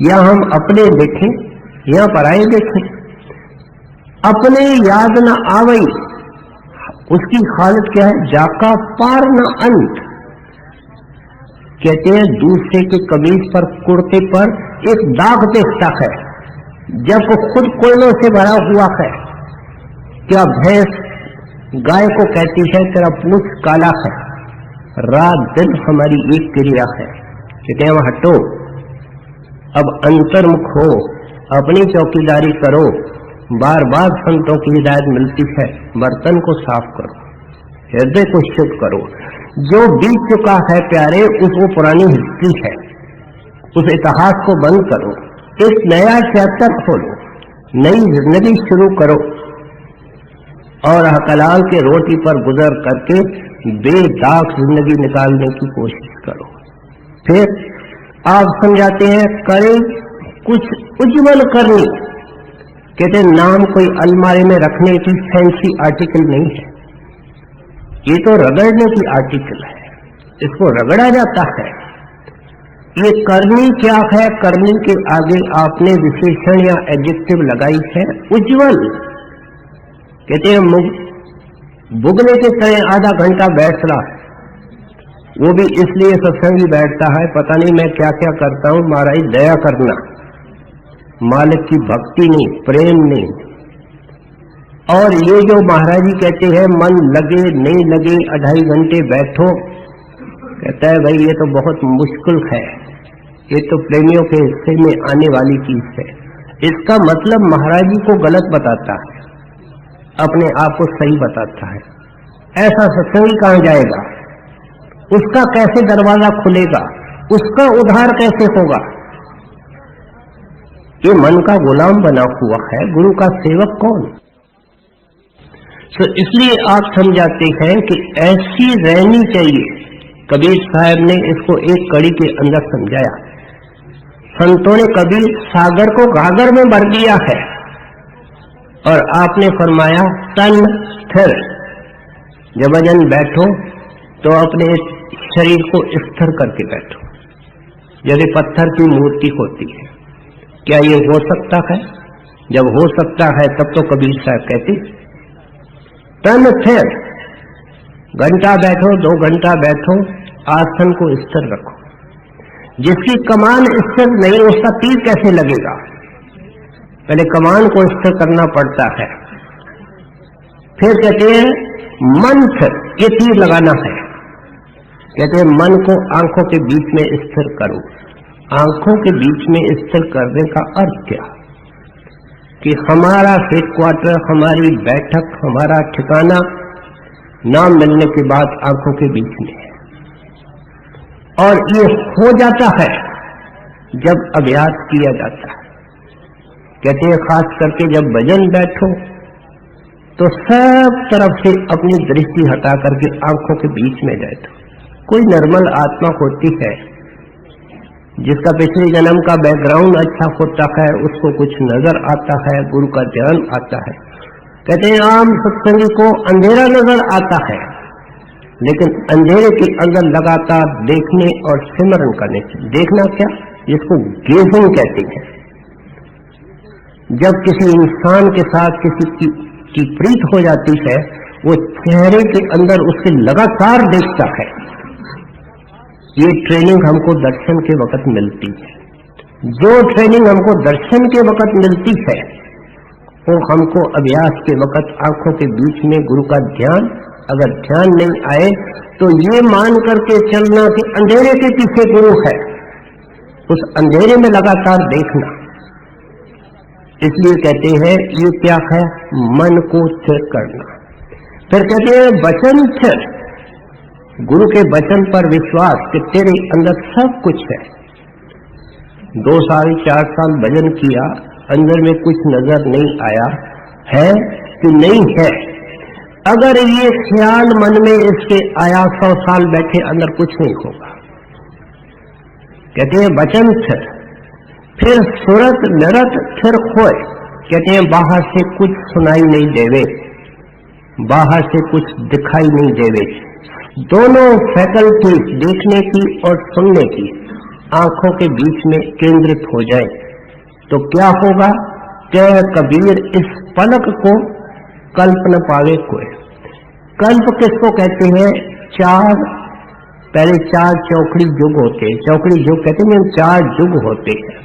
[SPEAKER 2] या हम अपने देखें या पराये देखें। अपने याद न आवे, उसकी हालत क्या है, जाका पार न अंत। कहते हैं दूसरे के कमीज पर, कुर्ते पर एक दाग देखता है, जब वो खुद कोयलों से भरा हुआ है। क्या भैंस गाय को कहती है तेरा पूंछ काला है, रात दिन हमारी एक क्रिया है। कहते हैं हटो, अब अंतर्मुख हो, अपनी चौकीदारी करो। बार बार संतों की हिदायत मिलती है, बर्तन को साफ करो, हृदय को शुद्ध करो। जो बीत चुका है प्यारे, उस वो पुरानी हिस्ट्री है, उस इतिहास को बंद करो, एक नया चैप्टर खोलो, नई जिंदगी शुरू करो, और हकलाल के रोटी पर गुजर करके बेदाग जिंदगी निकालने की कोशिश करो। फिर आप समझाते हैं करें कुछ उज्जवल करनी। कहते नाम कोई अलमारी में रखने की फैंसी आर्टिकल नहीं है, ये तो रगड़ने की आर्टिकल है, इसको रगड़ा जाता है। ये करनी क्या है, करनी के आगे आपने विशेषण या एडजेक्टिव लगाई है उज्जवल। कहते हैं बुगने के तरह आधा घंटा बैठना, वो भी इसलिए सत्संगी बैठता है, पता नहीं मैं क्या क्या करता हूं, महाराज दया करना, मालिक की भक्ति नहीं, प्रेम नहीं। और ये जो महाराज जी कहते हैं मन लगे नहीं लगे 2.5 घंटे बैठो, कहता है भाई ये तो बहुत मुश्किल है, ये तो प्रेमियों के हिस्से में आने वाली चीज है। इसका मतलब महाराज जी को गलत बताता है, अपने आप को सही बताता है। ऐसा सत्संगी कहां जाएगा, उसका कैसे दरवाजा खुलेगा, उसका उद्धार कैसे होगा। ये मन का गुलाम बना हुआ है, गुरु का सेवक कौन। तो इसलिए आप समझाते हैं कि ऐसी रहनी चाहिए। कबीर साहब ने इसको एक कड़ी के अंदर समझाया। संतों ने कबीर सागर को गागर में भर दिया है, और आपने फरमाया तन स्थिर। जब भजन बैठो तो अपने शरीर को स्थिर करके बैठो, जैसे पत्थर की मूर्ति होती है। क्या ये हो सकता है? जब हो सकता है तब तो कबीर साहब कहते तन स्थिर। घंटा बैठो, 2 घंटा बैठो, आसन को स्थिर रखो। जिसकी कमान स्थिर नहीं, उसका तीर कैसे लगेगा? पहले कमान को स्थिर करना पड़ता है। फिर कहते हैं मन स्थिर, ये तीर लगाना है। कहते हैं मन को आंखों के बीच में स्थिर करो। आंखों के बीच में स्थिर करने का अर्थ क्या? कि हमारा हेडक्वार्टर, हमारी बैठक, हमारा ठिकाना नाम मिलने के बाद आंखों के बीच में है। और ये हो जाता है जब अभ्यास किया जाता है। कहते हैं खास करके जब भजन बैठो तो सब तरफ से अपनी दृष्टि हटा करके आंखों के बीच में बैठो। कोई निर्मल आत्मा होती है जिसका पिछले जन्म का बैकग्राउंड अच्छा होता है, उसको कुछ नजर आता है, गुरु का ध्यान आता है। कहते हैं आम सत्संगी को अंधेरा नजर आता है, लेकिन अंधेरे के अंदर लगातार देखने और सिमरन करने से। देखना क्या, जिसको गेजिंग कहते हैं। जब किसी इंसान के साथ किसी की प्रीत हो जाती है, वो चेहरे के अंदर उसके लगातार देखता है। ये ट्रेनिंग हमको दर्शन के वक्त मिलती है। जो ट्रेनिंग हमको दर्शन के वक्त मिलती है वो हमको अभ्यास के वक्त आंखों के बीच में गुरु का ध्यान, अगर ध्यान नहीं आए तो ये मान करके चलना कि अंधेरे के पीछे गुरु है, उस अंधेरे में लगातार देखना। इसलिए कहते हैं ये क्या है, मन को स्थिर करना। फिर कहते हैं वचन स्थिर, गुरु के वचन पर विश्वास कि तेरे अंदर सब कुछ है। 2 साल 4 साल भजन किया, अंदर में कुछ नजर नहीं आया है कि नहीं है। अगर ये ख्याल मन में इसके आया 100 साल बैठे अंदर कुछ नहीं होगा। कहते हैं वचन स्थिर। फिर सुरत नरत फिर खोए, कहते हैं बाहर से कुछ सुनाई नहीं देवे, बाहर से कुछ दिखाई नहीं देवे। दोनों फैकल्टी देखने की और सुनने की आंखों के बीच में केंद्रित हो जाए तो क्या होगा। कह कबीर इस पलक को कल्प न पावे कोई। कल्प किसको कहते हैं, पहले 4 चौकड़ी युग होते हैं, चौकड़ी युग कहते हैं 4 युग होते हैं।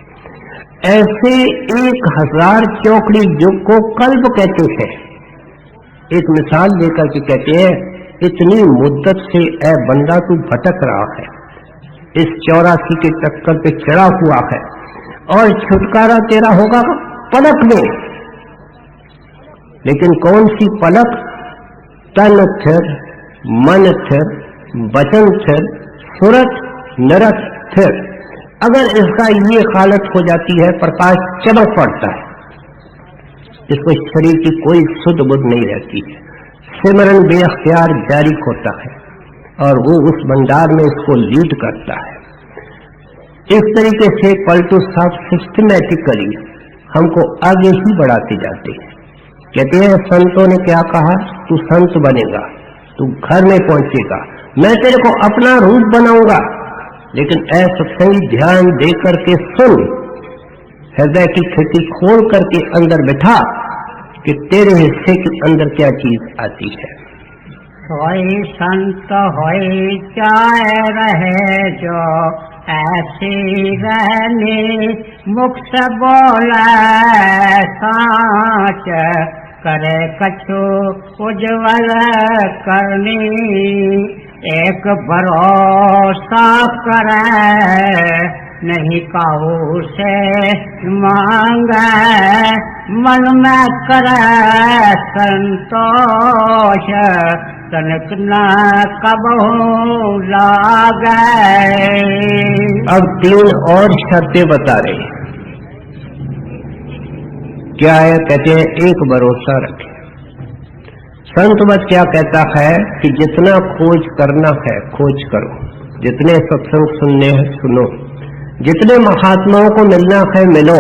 [SPEAKER 2] ऐसे 1000 चौकड़ी युग को कल्प कहते हैं। एक मिसाल लेकर के कहते हैं इतनी मुद्दत से ऐ बंदा तू भटक रहा है, इस 84 के चक्कर पे चढ़ा हुआ है और छुटकारा तेरा होगा पलक में। लेकिन कौन सी पलक, तन स्थिर, मन स्थिर, वचन स्थिर, सुरत नरत स्थिर। अगर इसका ये हालत हो जाती है, प्रकाश चमक पड़ता है, इसको शरीर की कोई सुध बुध नहीं रहती है, सिमरन बेअख्तियार जारी होता है और वो उस भंडार में इसको लीड करता है। इस तरीके से पलटू साहब सिस्टमैटिकली हमको आगे ही बढ़ाते जाते हैं। कहते हैं संतों ने क्या कहा, तू संत बनेगा, तू घर में पहुंचेगा, मैं तेरे को अपना रूप बनाऊंगा। लेकिन ऐसा सही ध्यान दे करके सुन, हृदय की खिड़की खोल करके अंदर बैठा कि तेरे हिस्से के अंदर क्या चीज आती है।
[SPEAKER 1] कोई संत होई चाहे रहे जो ऐसी रहनी, मुख से बोले साच, करे कछु उज्ज्वल करनी। एक भरोसा करे नहीं काहू से मांगे, मन में करे संतोष, तनिक न कबहू लागे।
[SPEAKER 2] अब 3 और शर्तें बता रहे। क्या है, कहते हैं एक भरोसा रखे। संत मत क्या कहता है कि जितना खोज करना है खोज करो, जितने सत्संग सुनने हैं सुनो, जितने महात्माओं को मिलना है मिलो,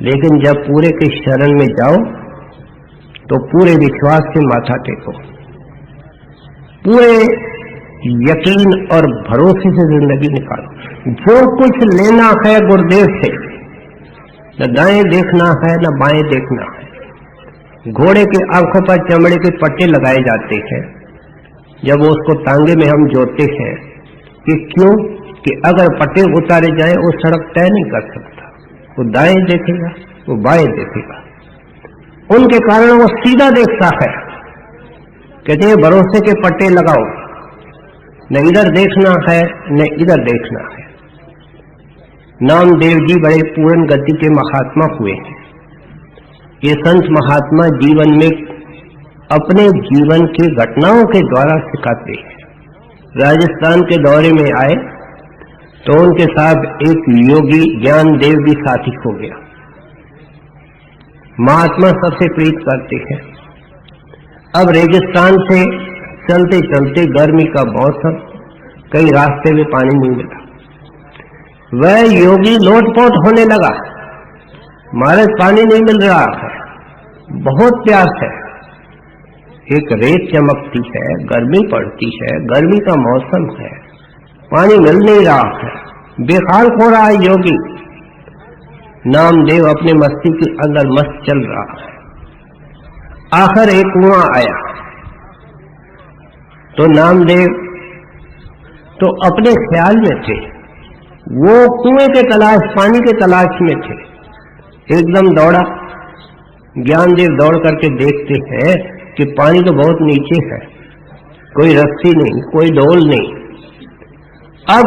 [SPEAKER 2] लेकिन जब पूरे के शरण में जाओ तो पूरे विश्वास से माथा टेको, पूरे यकीन और भरोसे से जिंदगी निकालो। जो कुछ लेना है गुरुदेव से, न दाएं देखना है न बाएं देखना है। घोड़े के आंखों पर चमड़े के पट्टे लगाए जाते हैं, जब वो उसको तांगे में हम जोड़ते हैं कि क्यों, कि अगर पट्टे उतारे जाए वो सड़क तय नहीं कर सकता, वो दाएं देखेगा वो बाएं देखेगा, उनके कारण वो सीधा देखता है। कहते हैं भरोसे के पट्टे लगाओ, न इधर देखना है न इधर देखना है। नामदेव जी बड़े पूर्ण गति के महात्मा हुए हैं। ये संत महात्मा जीवन में अपने जीवन की घटनाओं के द्वारा सिखाते हैं। राजस्थान के दौरे में आए तो उनके साथ एक योगी ज्ञानदेव भी साथी हो गया। महात्मा सबसे प्रीत करते हैं। अब रेगिस्तान से चलते चलते गर्मी का मौसम, कई रास्ते में पानी नहीं मिला, वह योगी लोटपोट होने लगा, महाराज पानी नहीं मिल रहा है, बहुत प्यास है, एक रेत चमकती है, गर्मी पड़ती है, गर्मी का मौसम है, पानी मिल नहीं रहा है, बेहाल हो रहा है योगी। नामदेव अपने मस्ती के अंदर मस्त चल रहा है। आखिर एक कुआं आया तो नामदेव तो अपने ख्याल में थे, वो कुएं के तलाश, पानी के तलाश में थे। एकदम दौड़ा, ज्ञानदेव दौड़ करके देखते हैं कि पानी तो बहुत नीचे है, कोई रस्सी नहीं, कोई डोल नहीं। अब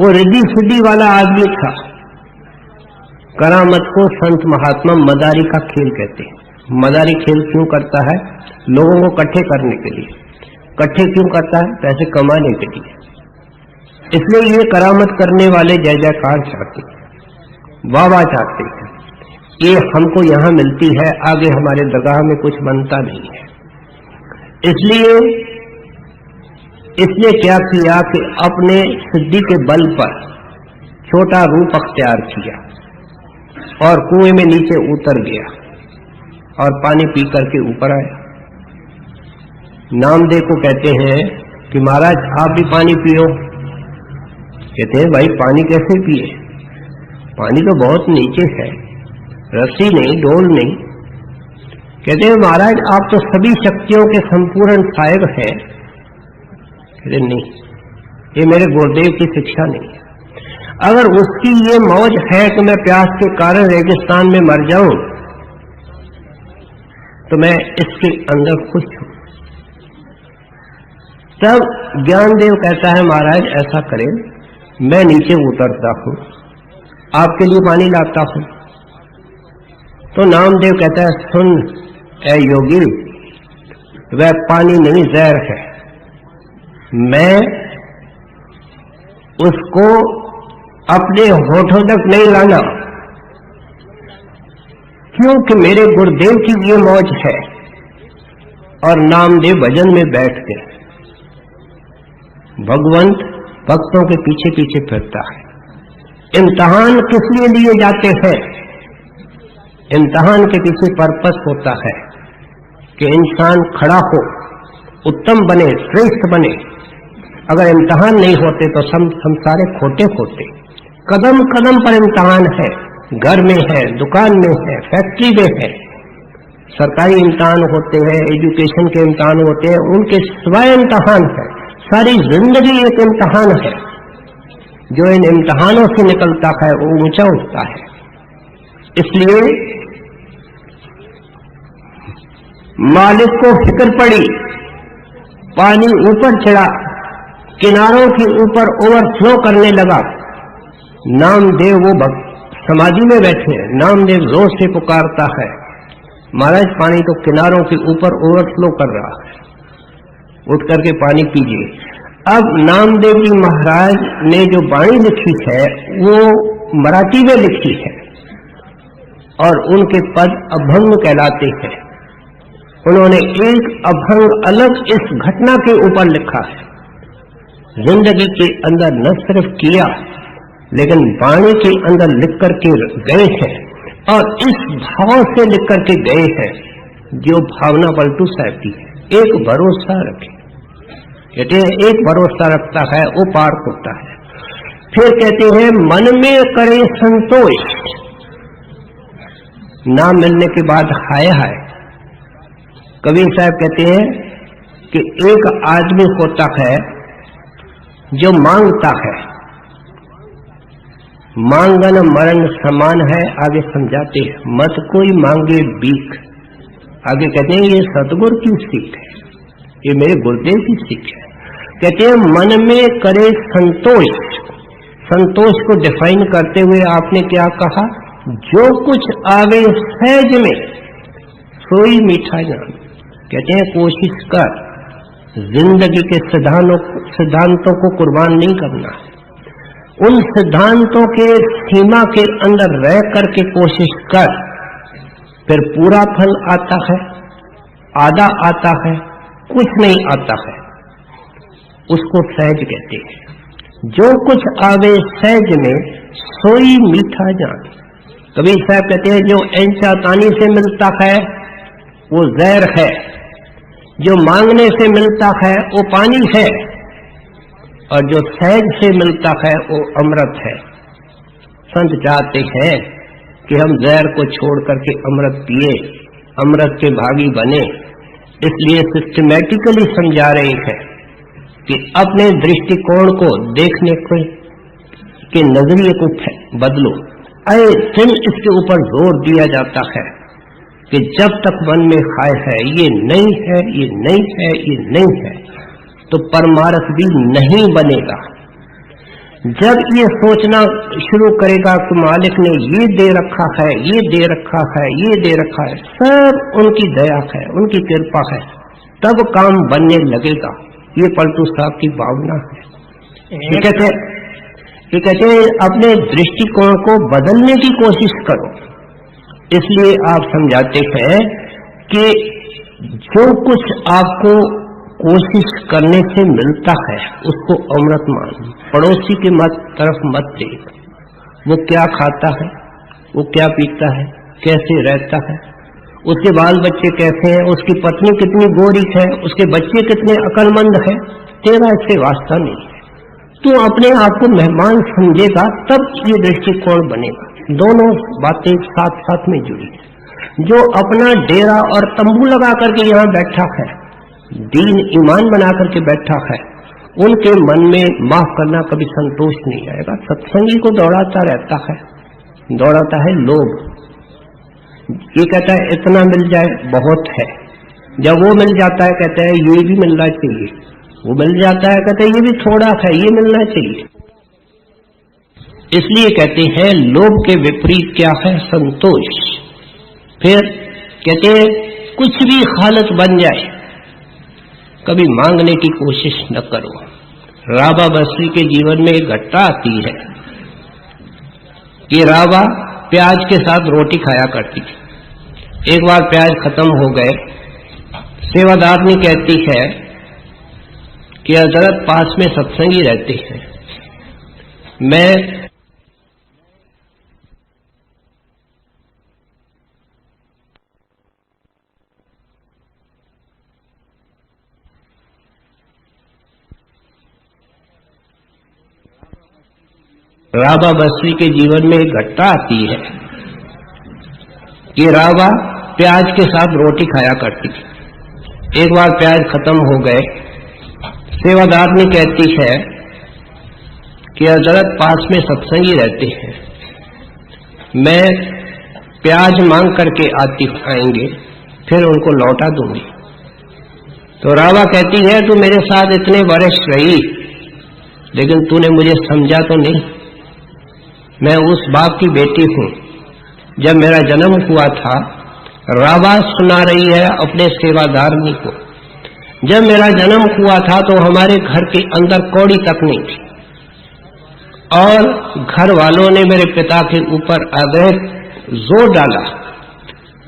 [SPEAKER 2] वो रिद्धि सिद्धि वाला आदमी था। करामत को संत महात्मा मदारी का खेल कहते हैं। मदारी खेल क्यों करता है? लोगों को इकट्ठे करने के लिए। इकट्ठे क्यों करता है? पैसे कमाने के लिए। इसलिए ये करामत करने वाले जय जयकार चाहते हैं, वाह चाहते हैं, ये हमको यहां मिलती है, आगे हमारे दरगाह में कुछ बनता नहीं है। इसलिए क्या किया कि अपने सिद्धि के बल पर छोटा रूप अख्तियार किया और कुएं में नीचे उतर गया और पानी पी करके ऊपर आया। नामदेव को कहते हैं कि महाराज आप भी पानी पियो। कहते हैं भाई पानी कैसे पिए, पानी तो बहुत नीचे है, रस्सी नहीं, डोल नहीं। कहते हैं महाराज आप तो सभी शक्तियों के संपूर्ण सहायक हैं। कहते नहीं, ये मेरे गुरुदेव की शिक्षा नहीं है। अगर उसकी ये मौज है कि मैं प्यास के कारण रेगिस्तान में मर जाऊं तो मैं इसके अंदर खुश हूं। तब ज्ञानदेव कहता है महाराज ऐसा करें, मैं नीचे उतरता हूं, आपके लिए पानी लाता हूं। तो नामदेव कहता है सुन ऐ योगी, वह पानी नहीं जहर है, मैं उसको अपने होठों तक नहीं लाना, क्योंकि मेरे गुरुदेव की ये मौज है। और नामदेव भजन में बैठ गए। भगवंत भक्तों के पीछे पीछे फिरता है। इम्तिहान किस लिए लिए जाते हैं? इम्तिहान के पीछे पर्पस होता है कि इंसान खड़ा हो, उत्तम बने, श्रेष्ठ बने। अगर इम्तिहान नहीं होते तो हम सारे खोटे होते। कदम कदम पर इम्तिहान है, घर में है, दुकान में है, फैक्ट्री में है। सरकारी इम्तिहान होते हैं, एजुकेशन के इम्तिहान होते हैं, उनके सिवाय इम्तिहान है। सारी जिंदगी एक इम्तिहान है। जो इन इम्तिहानों से निकलता है वो ऊंचा उठता है। इसलिए मालिक को फिक्र पड़ी, पानी ऊपर चढ़ा, किनारों के ऊपर ओवरफ्लो करने लगा। नामदेव वो समाधि में बैठे हैं, नामदेव रोज से पुकारता है महाराज पानी तो किनारों के ऊपर ओवरफ्लो कर रहा है, उठ करके पानी पीजिए। अब नामदेव जी महाराज ने जो वाणी लिखी है वो मराठी में लिखी है और उनके पद अभंग कहलाते हैं। उन्होंने एक अभंग अलग इस घटना के ऊपर लिखा है। जिंदगी के अंदर न सिर्फ किया लेकिन वाणी के अंदर लिख करके गए हैं और इस भाव से लिख करके गए हैं जो भावना पलटू साहब की है। एक भरोसा रखे, कहते हैं एक भरोसा रखता है वो पार होता है। फिर कहते हैं मन में करे संतोष, ना मिलने के बाद हाय हाय। कबीर साहब कहते हैं कि एक आदमी होता है जो मांगता है, मांगन मरण समान है। आगे समझाते हैं मत कोई मांगे भीख। आगे कहते हैं ये सतगुरु की सीख है, ये मेरे गुरुदेव की सीख है। कहते हैं मन में करे संतोष। संतोष को डिफाइन करते हुए आपने क्या कहा? जो कुछ आवे सहज में सोई मीठा जान। कहते हैं कोशिश कर, जिंदगी के सिद्धांतों को कुर्बान नहीं करना है। उन सिद्धांतों के सीमा के अंदर रह करके कोशिश कर, फिर पूरा फल आता है, आधा आता है, कुछ नहीं आता है, उसको सहज कहते हैं। जो कुछ आवे सहज में सोई मीठा जान। कबीर साहब कहते हैं जो ऐंचा तानी से मिलता है वो जहर है, जो मांगने से मिलता है वो पानी है, और जो सहज से मिलता है वो अमृत है। संत चाहते हैं कि हम जहर को छोड़ करके अमृत पिए, अमृत के भागी बने, इसलिए सिस्टमैटिकली समझा रहे हैं कि अपने दृष्टिकोण को देखने के नजरिए को बदलो। आए दिन इसके ऊपर जोर दिया जाता है कि जब तक मन में खाए है ये नहीं है, ये नहीं है, ये नहीं है, तो परमार्थ भी नहीं बनेगा। जब ये सोचना शुरू करेगा कि मालिक ने ये दे रखा है, ये दे रखा है, ये दे रखा है, सब उनकी दया है, उनकी कृपा है, तब काम बनने लगेगा। ये पलटू साहब की भावना है। ये कहते हैं अपने दृष्टिकोण को बदलने की कोशिश करो। इसलिए आप समझाते हैं कि जो कुछ आपको कोशिश करने से मिलता है उसको अमृत मान। पड़ोसी के तरफ मत देख, वो क्या खाता है, वो क्या पीता है, कैसे रहता है, उसके बाल बच्चे कैसे हैं, उसकी पत्नी कितनी गोरी है, उसके बच्चे कितने अक्लमंद है, तेरा इससे वास्ता नहीं है। तू अपने आप को मेहमान समझेगा तब ये दृष्टिकोण बनेगा। दोनों बातें साथ साथ में जुड़ी है। जो अपना डेरा और तंबू लगा करके यहाँ बैठा है, दीन ईमान बना करके बैठा है, उनके मन में माफ करना कभी संतोष नहीं आएगा। सत्संगी को दौड़ाता रहता है, दौड़ाता है लोभ। ये कहता है इतना मिल जाए बहुत है, जब वो मिल जाता है कहता है ये भी मिलना चाहिए, वो मिल जाता है कहता है ये भी थोड़ा है, ये मिलना चाहिए। इसलिए कहते हैं लोभ के विपरीत क्या है, संतोष। फिर कहते हैं कुछ भी हालत बन जाए कभी मांगने की कोशिश न करो। राबा बस्री के जीवन में एक घटना आती है कि राबा प्याज के साथ रोटी खाया करती थी। एक बार प्याज खत्म हो गए, सेवादारनी कहती है कि हजरत पास में सत्संगी रहते हैं, मैं राबा बस्री के जीवन में एक घटना आती है कि राबा प्याज के साथ रोटी खाया करती थी। एक बार प्याज खत्म हो गए, सेवादारनी कहती है कि हजरत पास में सत्संगी रहते हैं, मैं प्याज मांग करके आएंगे फिर उनको लौटा दूंगी। तो राबा कहती है तू मेरे साथ इतने वर्ष रही लेकिन तूने मुझे समझा तो नहीं। मैं उस बाप की बेटी हूं, जब मेरा जन्म हुआ था राबा सुना रही है अपने सेवादारनी को, जब मेरा जन्म हुआ था तो हमारे घर के अंदर कौड़ी तक नहीं थी और घर वालों ने मेरे पिता के ऊपर अवैध जोर डाला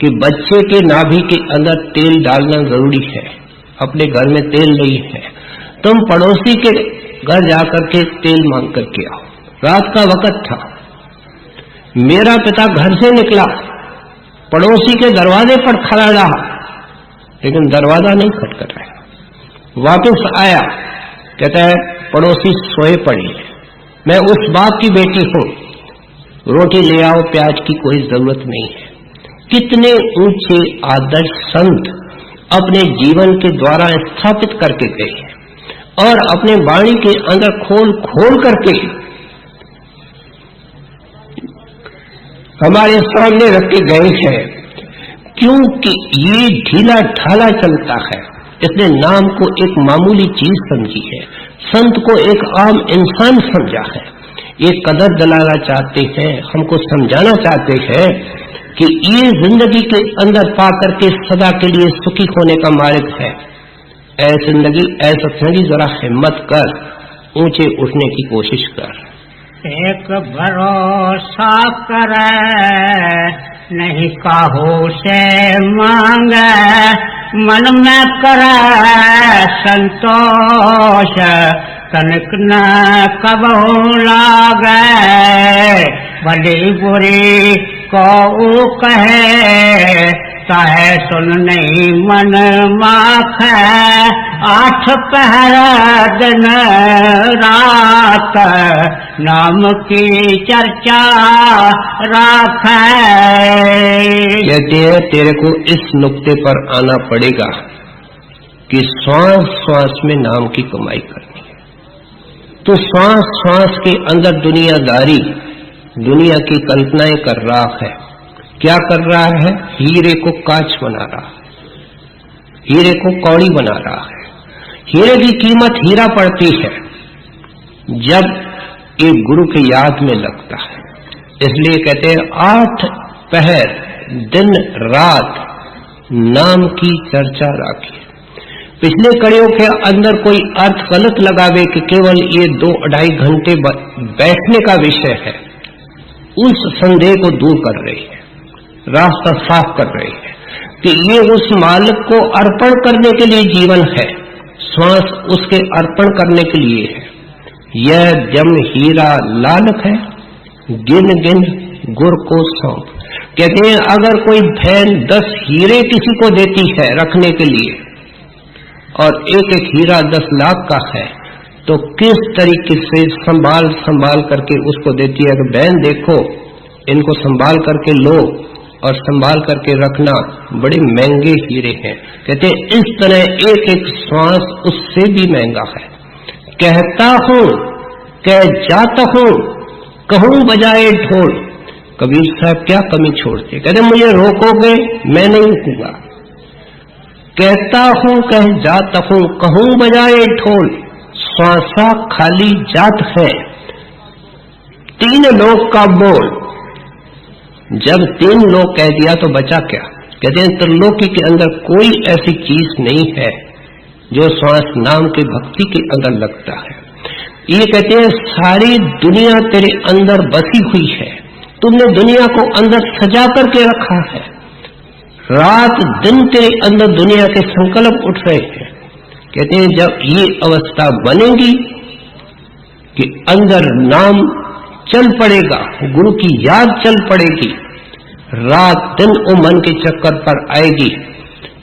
[SPEAKER 2] कि बच्चे के नाभि के अंदर तेल डालना जरूरी है, अपने घर में तेल नहीं है, तुम पड़ोसी के घर जाकर के तेल मांग करके आओ। रात का वक्त था, मेरा पिता घर से निकला, पड़ोसी के दरवाजे पर खड़ा रहा लेकिन दरवाजा नहीं खटखटाया। वापस आया, कहता है पड़ोसी सोए पड़ी है, मैं उस बाप की बेटी हूं, रोटी ले आओ, प्याज की कोई जरूरत नहीं है। कितने ऊंचे आदर्श संत अपने जीवन के द्वारा स्थापित करके गए और अपने वाणी के अंदर खोल खोल करके हमारे सामने रख के गए हैं, क्योंकि ये ढीला ढाला चलता है। इसने नाम को एक मामूली चीज समझी है, संत को एक आम इंसान समझा है। ये कदर दिलाना चाहते हैं, हमको समझाना चाहते हैं कि ये जिंदगी के अंदर पा करके सदा के लिए सुखी होने का मार्ग है। ऐ जिंदगी, ऐ सत्संगी, जरा हिम्मत कर, ऊंचे उठने की कोशिश कर।
[SPEAKER 1] एक भरोसा करे नहीं काहू से मांगे, मन में करे संतोष तनिक न कबहू लागे। भली बुरी को कहे चाहे सुन नहीं मन माखे, 8 पहर दिन रात राख नाम की चर्चा राख।
[SPEAKER 2] कहते हैं तेरे को इस नुक्ते पर आना पड़ेगा कि श्वास श्वास में नाम की कमाई करनी है। तो श्वास श्वास के अंदर दुनियादारी, दुनिया की कल्पनाएं कर रहा है। क्या कर रहा है? हीरे को कांच बना रहा है, हीरे को कौड़ी बना रहा है। हीरे की कीमत हीरा पड़ती है जब एक गुरु की याद में लगता है। इसलिए कहते हैं 8 पहर दिन रात नाम की चर्चा राखी। पिछले कड़ियों के अंदर कोई अर्थ गलत लगावे कि केवल ये 2-2.5 घंटे बैठने का विषय है, उस संदेह को दूर कर रही है, रास्ता साफ कर रही है कि ये उस मालिक को अर्पण करने के लिए जीवन है, श्वास उसके अर्पण करने के लिए है। यह जम हीरा लालक है, गिन गिन गुर को सौंप। कहते हैं अगर कोई बहन 10 हीरे किसी को देती है रखने के लिए और एक एक हीरा 10 लाख का है, तो किस तरीके से संभाल संभाल करके उसको देती है कि बहन देखो इनको संभाल करके लो और संभाल करके रखना, बड़े महंगे हीरे हैं। कहते हैं इस तरह एक एक श्वास उससे भी महंगा है। कहता हूं कह जाता हूं, कहूं बजाए ढोल। कबीर साहब क्या कमी छोड़ते, कहते मुझे रोकोगे मैं नहीं रुकूंगा। कहता हूं कह जाता हूं, कहूं बजाए ढोल, श्वासा खाली जात है 3 लोग का बोल। जब 3 लोग कह दिया तो बचा क्या? कहते हैं त्रिलोकी के अंदर कोई ऐसी चीज नहीं है जो श्वास नाम के भक्ति के अंदर लगता है। ये कहते हैं सारी दुनिया तेरे अंदर बसी हुई है, तुमने दुनिया को अंदर सजा करके रखा है। रात दिन तेरे अंदर दुनिया के संकल्प उठ रहे हैं। कहते हैं जब ये अवस्था बनेगी कि अंदर नाम चल पड़ेगा, गुरु की याद चल पड़ेगी, रात दिन वो मन के चक्कर पर आएगी,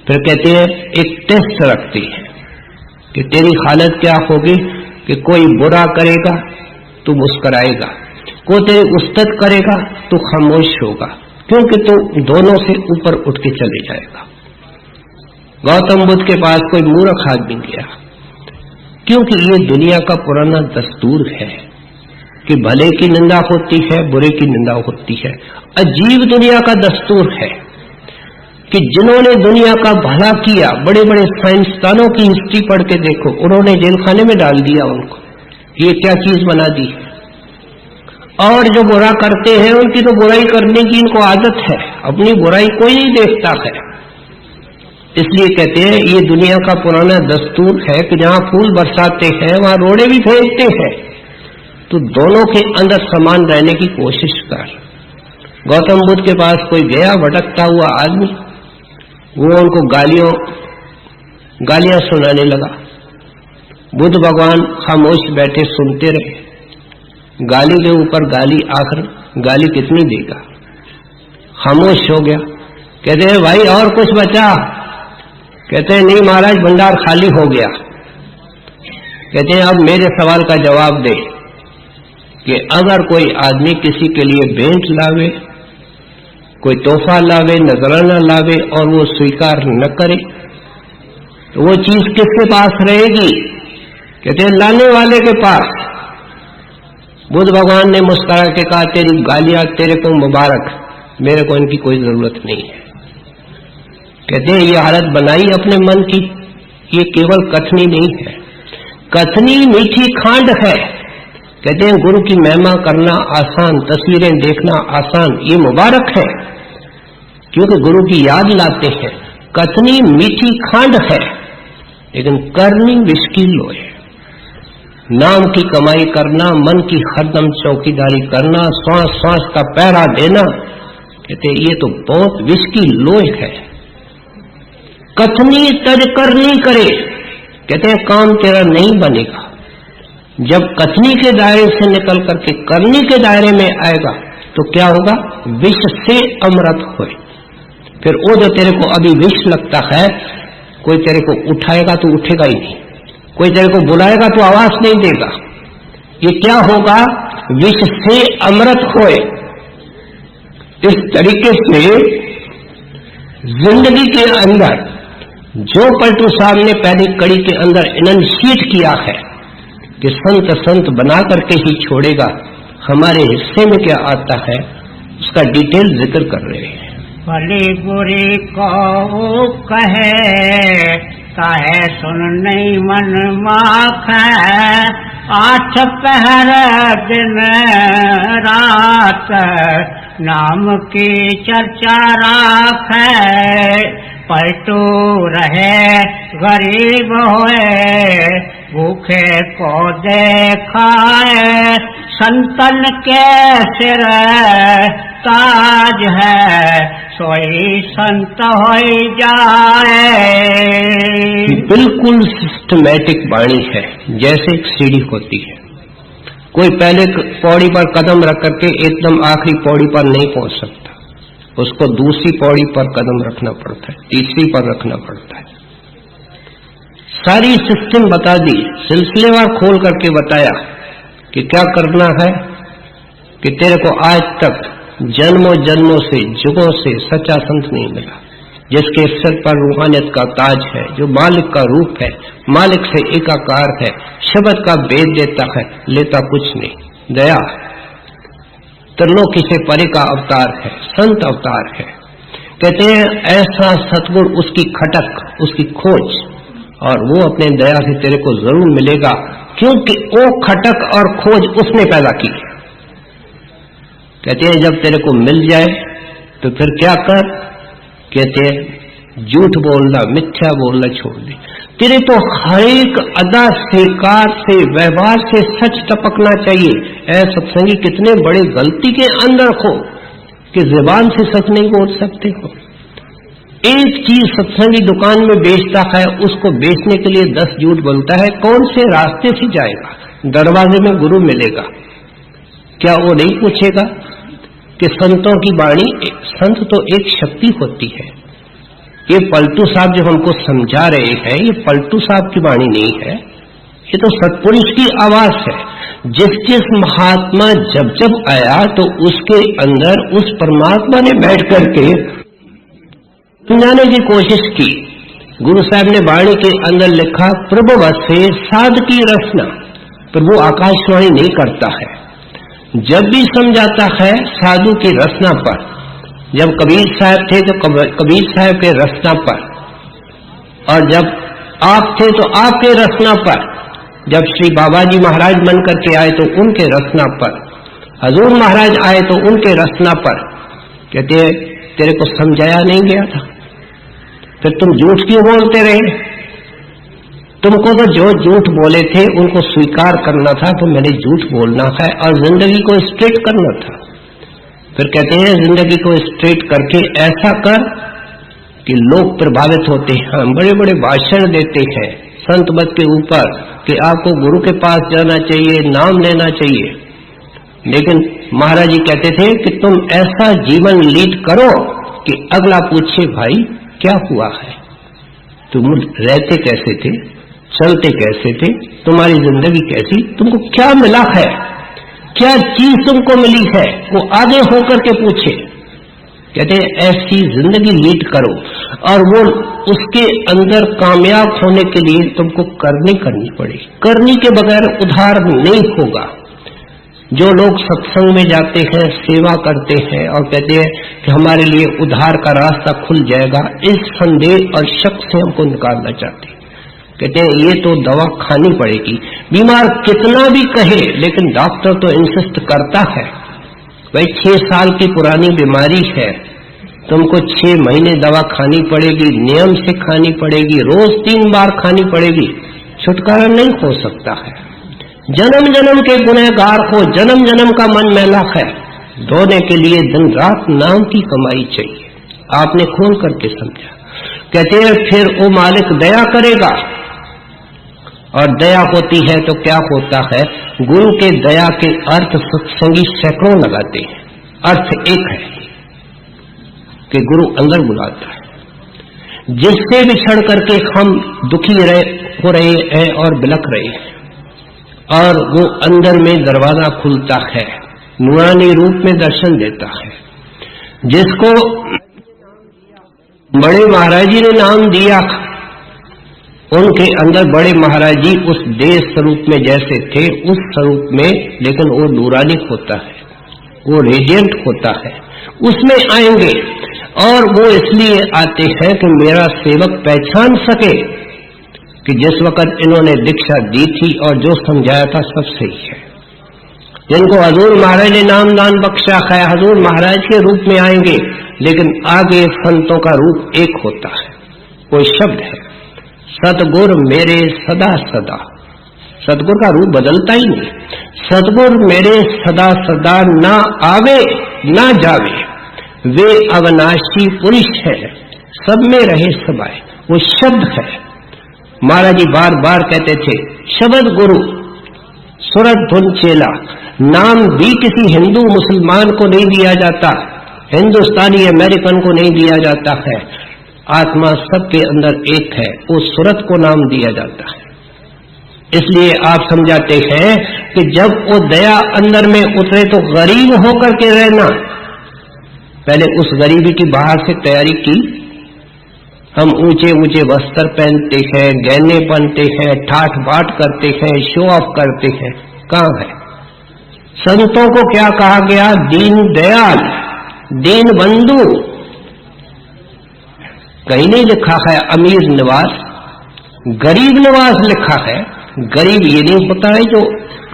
[SPEAKER 2] फिर कहते हैं एक टेस्ट रखती है कि तेरी हालत क्या होगी कि कोई बुरा करेगा तू मुस्कुराएगा, कोई तेरी उस्तत करेगा तू खामोश होगा, क्योंकि तू दोनों से ऊपर उठ के चले जाएगा। गौतम बुद्ध के पास कोई मूर्ख आदमी गया, क्योंकि ये दुनिया का पुराना दस्तूर है कि भले की निंदा होती है, बुरे की निंदा होती है। अजीब दुनिया का दस्तूर है कि जिन्होंने दुनिया का भला किया, बड़े बड़े साइंसदानों की हिस्ट्री पढ़ के देखो, उन्होंने जेल खाने में डाल दिया उनको, ये क्या चीज बना दी। और जो बुरा करते हैं उनकी तो बुराई करने की इनको आदत है, अपनी बुराई कोई नहीं देखता है। इसलिए कहते हैं ये दुनिया का पुराना दस्तूर है कि जहां फूल बरसाते हैं वहां रोड़े भी फेंकते हैं, तो दोनों के अंदर समान रहने की कोशिश कर। गौतम बुद्ध के पास कोई गया भटकता हुआ आदमी, वो उनको गालियां सुनाने लगा। बुद्ध भगवान खामोश बैठे सुनते रहे, गाली के ऊपर गाली, आखिर गाली कितनी देगा, खामोश हो गया। कहते हैं भाई और कुछ बचा? कहते हैं नहीं महाराज भंडार खाली हो गया। कहते हैं अब मेरे सवाल का जवाब दे कि अगर कोई आदमी किसी के लिए भेंट लावे, कोई तोहफा लावे, नजराना लावे और वो स्वीकार न करे तो वो चीज किसके पास रहेगी? कहते हैं लाने वाले के पास। बुद्ध भगवान ने मुस्कुरा के कहा तेरी गालियां तेरे को मुबारक, मेरे को इनकी कोई जरूरत नहीं है। कहते हैं ये हालत बनाई अपने मन की, ये केवल कथनी नहीं है, कथनी मीठी खांड है। कहते हैं गुरु की महिमा करना आसान, तस्वीरें देखना आसान, ये मुबारक है क्योंकि गुरु की याद लाते हैं। कथनी मीठी खांड है लेकिन करनी विष की लोई है। नाम की कमाई करना, मन की हरदम चौकीदारी करना, श्वास श्वास का पहरा देना, कहते ये तो बहुत विष की लोई है। कथनी तज करनी करे, कहते हैं काम तेरा नहीं बनेगा। जब कथनी के दायरे से निकल करके करनी के दायरे में आएगा तो क्या होगा? विष से अमृत होए। फिर वो जो तेरे को अभी विष लगता है, कोई तेरे को उठाएगा तो उठेगा ही नहीं, कोई तेरे को बुलाएगा तो आवाज नहीं देगा। ये क्या होगा? विष से अमृत होए। इस तरीके से जिंदगी के अंदर जो पलटू साहब ने पहली कड़ी के अंदर इनशिएट किया है कि संत संत बना करके ही छोड़ेगा, हमारे हिस्से में क्या आता है उसका डिटेल जिक्र कर रहे हैं।
[SPEAKER 1] भली बुरी को कहे सुन नहीं मन माख, 8 पहर दिन रात नाम की चर्चा राख। पलटू रहे गरीब होए, भूखे को देखाए, संतन के सिर ताज है, सोई संत हो जाए।
[SPEAKER 2] बिल्कुल सिस्टमैटिक वाणी है, जैसे एक सीढ़ी होती है। कोई पहले पौड़ी पर कदम रख करके एकदम आखिरी पौड़ी पर नहीं पहुंच सकता, उसको दूसरी पौड़ी पर कदम रखना पड़ता है, तीसरी पर रखना पड़ता है। सारी सिस्टम बता दी, सिलसिलेवार खोल करके बताया कि क्या करना है, कि तेरे को आज तक जन्मों जन्मों से जुगों से सच्चा संत नहीं मिला, जिसके सिर पर रूहानियत का ताज है, जो मालिक का रूप है, मालिक से एकाकार है, शब्द का भेद देता है, लेता कुछ नहीं, दया है, त्रिलोकी से परे का अवतार है, संत अवतार है। कहते हैं ऐसा सतगुण, उसकी खटक, उसकी खोज, और वो अपने दया से तेरे को जरूर मिलेगा, क्योंकि वो खटक और खोज उसने पैदा की है। कहते हैं जब तेरे को मिल जाए तो फिर क्या कर? कहते हैं झूठ बोलना, मिथ्या बोलना छोड़ दे। तेरे तो हर एक अदा से, कार से, व्यवहार से सच टपकना चाहिए। ऐ सत्संगी कितने बड़े गलती के अंदर हो कि जुबान से सच नहीं बोल सकते हो। एक चीज सत्संगी दुकान में बेचता है, उसको बेचने के लिए 10 झूठ बोलता है, कौन से रास्ते से जाएगा? दरवाजे में गुरु मिलेगा, क्या वो नहीं पूछेगा कि संतों की वाणी, संत तो एक शक्ति होती है। ये पलटू साहब जो हमको समझा रहे हैं, ये पलटू साहब की वाणी नहीं है, ये तो सत्पुरुष की आवाज है। जिस महात्मा जब जब आया तो उसके अंदर उस परमात्मा ने बैठ करके समझाने की कोशिश की। गुरु साहब ने वाणी के अंदर लिखा, प्रभु से साध की रचना, पर वो आकाशवाणी नहीं करता है। जब भी समझाता है साधु की रचना पर, जब कबीर साहब थे तो कबीर साहब के रचना पर, और जब आप थे तो आपके रचना पर, जब श्री बाबा जी महाराज बन करके आए तो उनके रचना पर, हजूर महाराज आए तो उनके रचना पर। कहते तेरे को समझाया नहीं गया था, फिर तुम झूठ क्यों बोलते रहे? तुमको तो जो झूठ बोले थे उनको स्वीकार करना था, तो मैंने झूठ बोलना है और जिंदगी को स्ट्रेट करना था। फिर कहते हैं जिंदगी को स्ट्रेट करके ऐसा कर कि लोग प्रभावित होते हैं, बड़े बड़े भाषण देते हैं संत मत के ऊपर कि आपको गुरु के पास जाना चाहिए, नाम लेना चाहिए, लेकिन महाराज जी कहते थे कि तुम ऐसा जीवन लीड करो कि अगला पूछे भाई क्या हुआ है, तुम रहते कैसे थे, चलते कैसे थे, तुम्हारी जिंदगी कैसी, तुमको क्या मिला है, क्या चीज तुमको मिली है, वो आगे होकर के पूछे। कहते हैं ऐसी जिंदगी लीड करो, और वो उसके अंदर कामयाब होने के लिए तुमको करनी पड़ेगी। करनी के बगैर उद्धार नहीं होगा। जो लोग सत्संग में जाते हैं, सेवा करते हैं और कहते हैं कि हमारे लिए उद्धार का रास्ता खुल जाएगा, इस संदेह और शक से हमको निकालना चाहते हैं। कहते हैं ये तो दवा खानी पड़ेगी। बीमार कितना भी कहे, लेकिन डॉक्टर तो इंसिस्ट करता है, भाई 6 साल की पुरानी बीमारी है, तुमको 6 महीने दवा खानी पड़ेगी, नियम से खानी पड़ेगी, रोज 3 बार खानी पड़ेगी, छुटकारा नहीं हो सकता है। जन्म जन्म के गुनहगार हो, जन्म जन्म का मन मैला है, धोने के लिए दिन रात नाम की कमाई चाहिए। आपने खोल करके समझा। कहते हैं फिर वो मालिक दया करेगा, और दया होती है तो क्या होता है, गुरु के दया के अर्थ सत्संगी सैकड़ों लगाते हैं। अर्थ एक है कि गुरु अंदर बुलाता है, जिससे बिछड़ करके हम दुखी हो रहे हैं और बिलख रहे हैं, और वो अंदर में दरवाजा खुलता है, नूरानी रूप में दर्शन देता है। जिसको बड़े महाराज जी ने नाम दिया, उनके अंदर बड़े महाराज जी उस देश स्वरूप में जैसे थे उस स्वरूप में, लेकिन वो नूरानी होता है, वो रेडियंट होता है, उसमें आएंगे। और वो इसलिए आते हैं कि मेरा सेवक पहचान सके कि जिस वक्त इन्होंने दीक्षा दी थी और जो समझाया था सब सही है। जिनको हजूर महाराज ने नाम दान बख्शा है, हजूर महाराज के रूप में आएंगे, लेकिन आगे संतों का रूप एक होता है। कोई शब्द है, सतगुर मेरे सदा सदा। सतगुर का रूप बदलता ही नहीं। सतगुर मेरे सदा सदा, ना आवे ना जावे, वे अविनाशी पुरुष है, सब में रहे समाये। वो शब्द है। महाराज जी बार बार कहते थे, शब्द गुरु सुरत धुन चेला। नाम भी किसी हिंदू मुसलमान को नहीं दिया जाता, हिंदुस्तानी अमेरिकन को नहीं दिया जाता है। आत्मा सबके अंदर एक है, वो सुरत को नाम दिया जाता है। इसलिए आप समझाते हैं कि जब वो दया अंदर में उतरे तो गरीब होकर के रहना। पहले उस गरीबी की बाहर से तैयारी की। हम ऊंचे ऊंचे वस्त्र पहनते हैं, गहने पहनते हैं, ठाठ बाट करते हैं, शो ऑफ करते हैं। कहां है? संतों को क्या कहा गया? दीन दयाल, दीन बंधु। कहीं नहीं लिखा है अमीर निवास, गरीब निवास लिखा है। गरीब ये नहीं होता है जो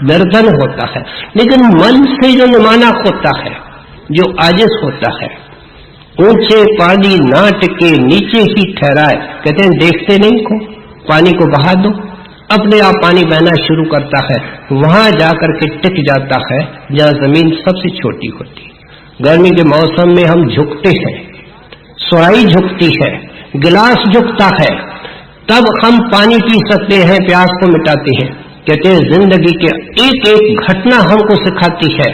[SPEAKER 2] निर्धन होता है, लेकिन मन से जो निमाना होता है, जो आजिज होता है। ऊंचे पानी ना टिके नीचे ही ठहराए। कहते हैं देखते नहीं को, पानी को बहा दो, अपने आप पानी बहना शुरू करता है। वहां जाकर के टिक जाता है जहां जमीन सबसे छोटी होती है। गर्मी के मौसम में हम झुकते हैं, सुराही झुकती है, गिलास झुकता है, तब हम पानी पी सकते हैं, प्यास को मिटाते हैं। कहते हैं जिंदगी के एक एक घटना हमको सिखाती है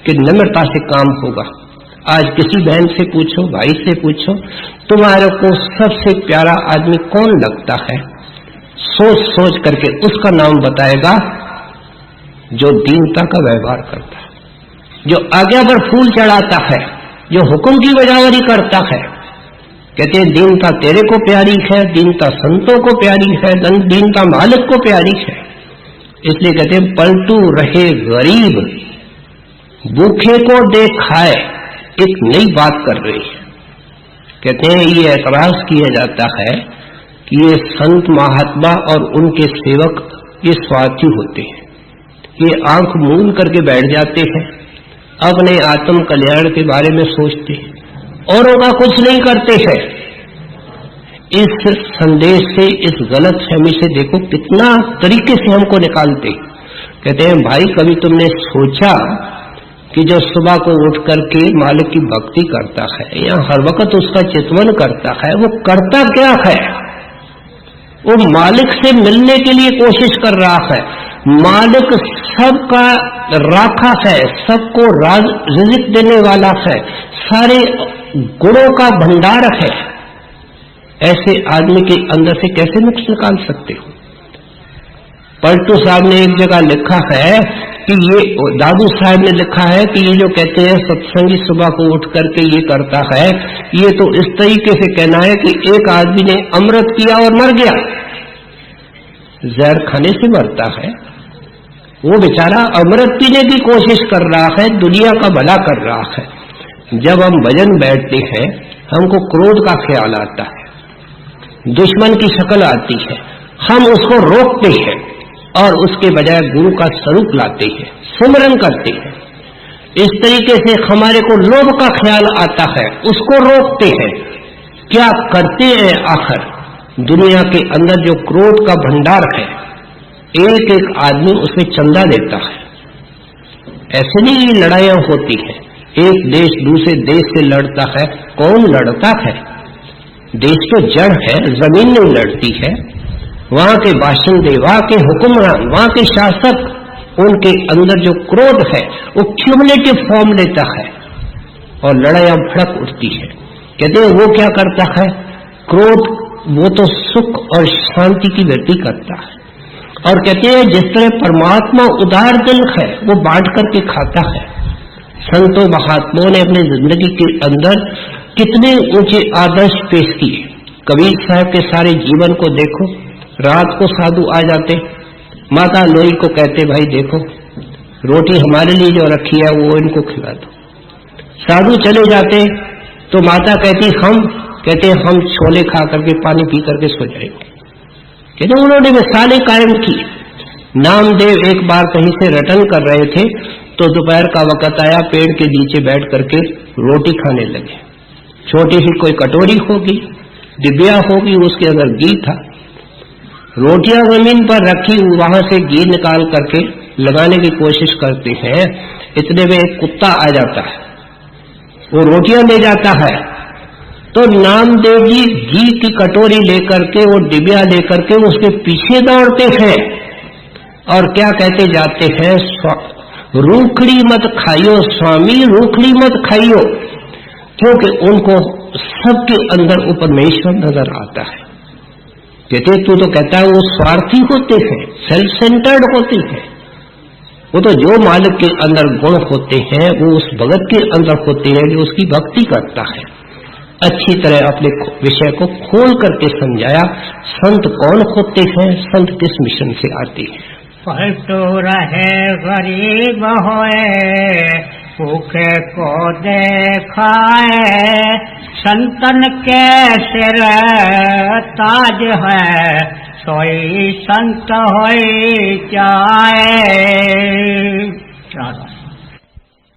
[SPEAKER 2] कि निम्रता से काम होगा। आज किसी बहन से पूछो, भाई से पूछो, तुम्हारे को सबसे प्यारा आदमी कौन लगता है? सोच सोच करके उसका नाम बताएगा जो दीनता का व्यवहार करता है, जो आज्ञा पर फूल चढ़ाता है, जो हुक्म की बजावरी करता है। कहते हैं दीनता तेरे को प्यारी है, दीनता संतों को प्यारी है, दीनता मालिक को प्यारी है। इसलिए कहते हैं पलटू रहे गरीब, भूखे को दे खाए। एक नई बात कर रही है। कहते हैं ये एतराज किया जाता है कि ये संत महात्मा और उनके सेवक ये स्वार्थी होते हैं, ये आंख मूंद करके बैठ जाते हैं, अपने आत्म कल्याण के बारे में सोचते हैं, औरों का कुछ नहीं करते हैं। इस संदेश से, इस गलत फहमी से देखो कितना तरीके से हमको निकालते। कहते हैं भाई कभी तुमने सोचा कि जो सुबह को उठ करके मालिक की भक्ति करता है या हर वक्त उसका चिंतन करता है, वो करता क्या है? वो मालिक से मिलने के लिए कोशिश कर रहा है। मालिक सबका राखा है, सबको रिज़्क देने वाला है, सारे गुणों का भंडार है। ऐसे आदमी के अंदर से कैसे नुक्स निकाल सकते हो? पलटू साहब ने एक जगह लिखा है कि ये, दादू साहब ने लिखा है कि ये जो कहते हैं सत्संगी सुबह को उठ करके ये करता है, ये तो इस तरीके से कहना है कि एक आदमी ने अमृत किया और मर गया, जहर खाने से मरता है। वो बेचारा अमृत पीने की कोशिश कर रहा है, दुनिया का भला कर रहा है। जब हम भजन बैठते हैं हमको क्रोध का ख्याल आता है, दुश्मन की शक्ल आती है, हम उसको रोकते हैं और उसके बजाय गुरु का स्वरूप लाते हैं, सिमरन करते हैं। इस तरीके से हमारे को लोभ का ख्याल आता है, उसको रोकते हैं। क्या करते हैं आखिर? दुनिया के अंदर जो क्रोध का भंडार है, एक एक आदमी उसमें चंदा देता है। ऐसे नहीं लड़ाइयां होती है, एक देश दूसरे देश से लड़ता है। कौन लड़ता है? देश तो जड़ है, जमीन नहीं लड़ती है। वहां के बाशिंदे, वहां के हुक्मरान, वहां के शासक, उनके अंदर जो क्रोध है वो क्यूमुलेटिव फॉर्म लेता है और लड़ाइयां भड़क उठती है। कहते हैं वो क्या करता है? क्रोध वो तो सुख और शांति की वृद्धि करता है। और कहते हैं जिस तरह परमात्मा उदार दिल है, वो बांट करके खाता है। संतों महात्माओं ने अपनी जिंदगी के अंदर कितने ऊंचे आदर्श पेश किए। कबीर साहब के सारे जीवन को देखो। रात को साधु आ जाते, माता लोई को कहते भाई देखो रोटी हमारे लिए जो रखी है वो इनको खिला दो। साधु चले जाते तो माता कहते हम छोले खा करके पानी पी करके सो जाएंगे। कहते उन्होंने मिसालें कायम की। नामदेव एक बार कहीं से रिटर्न कर रहे थे तो दोपहर का वक्त आया, पेड़ के नीचे बैठ करके रोटी खाने लगे। छोटी सी कोई कटोरी होगी, डिबिया होगी, उसके अंदर घी था। रोटियां जमीन पर रखी, वहां से घी निकाल करके लगाने की कोशिश करते हैं। इतने में एक कुत्ता आ जाता है, वो रोटियां ले जाता है। तो नामदेव जी घी की कटोरी लेकर के, वो डिबिया लेकर के उसके पीछे दौड़ते हैं और क्या कहते जाते हैं, रूखड़ी मत खाइयो स्वामी, रूखड़ी मत खाइयो। क्योंकि उनको सबके अंदर परमेश्वर नजर आता है। कहते तू तो कहता है वो स्वार्थी होते हैं, सेल्फ सेंटर्ड होते हैं। वो तो जो मालिक के अंदर गुण होते हैं वो उस भगत के अंदर होते हैं जो उसकी भक्ति करता है। अच्छी तरह अपने विषय को खोल करके समझाया। संत कौन होते हैं, संत किस मिशन से आते हैं।
[SPEAKER 1] पलटू रहे गरीब होए, भूखे को देखाए, संतन के सिर ताज है, सोई संत होई जाए।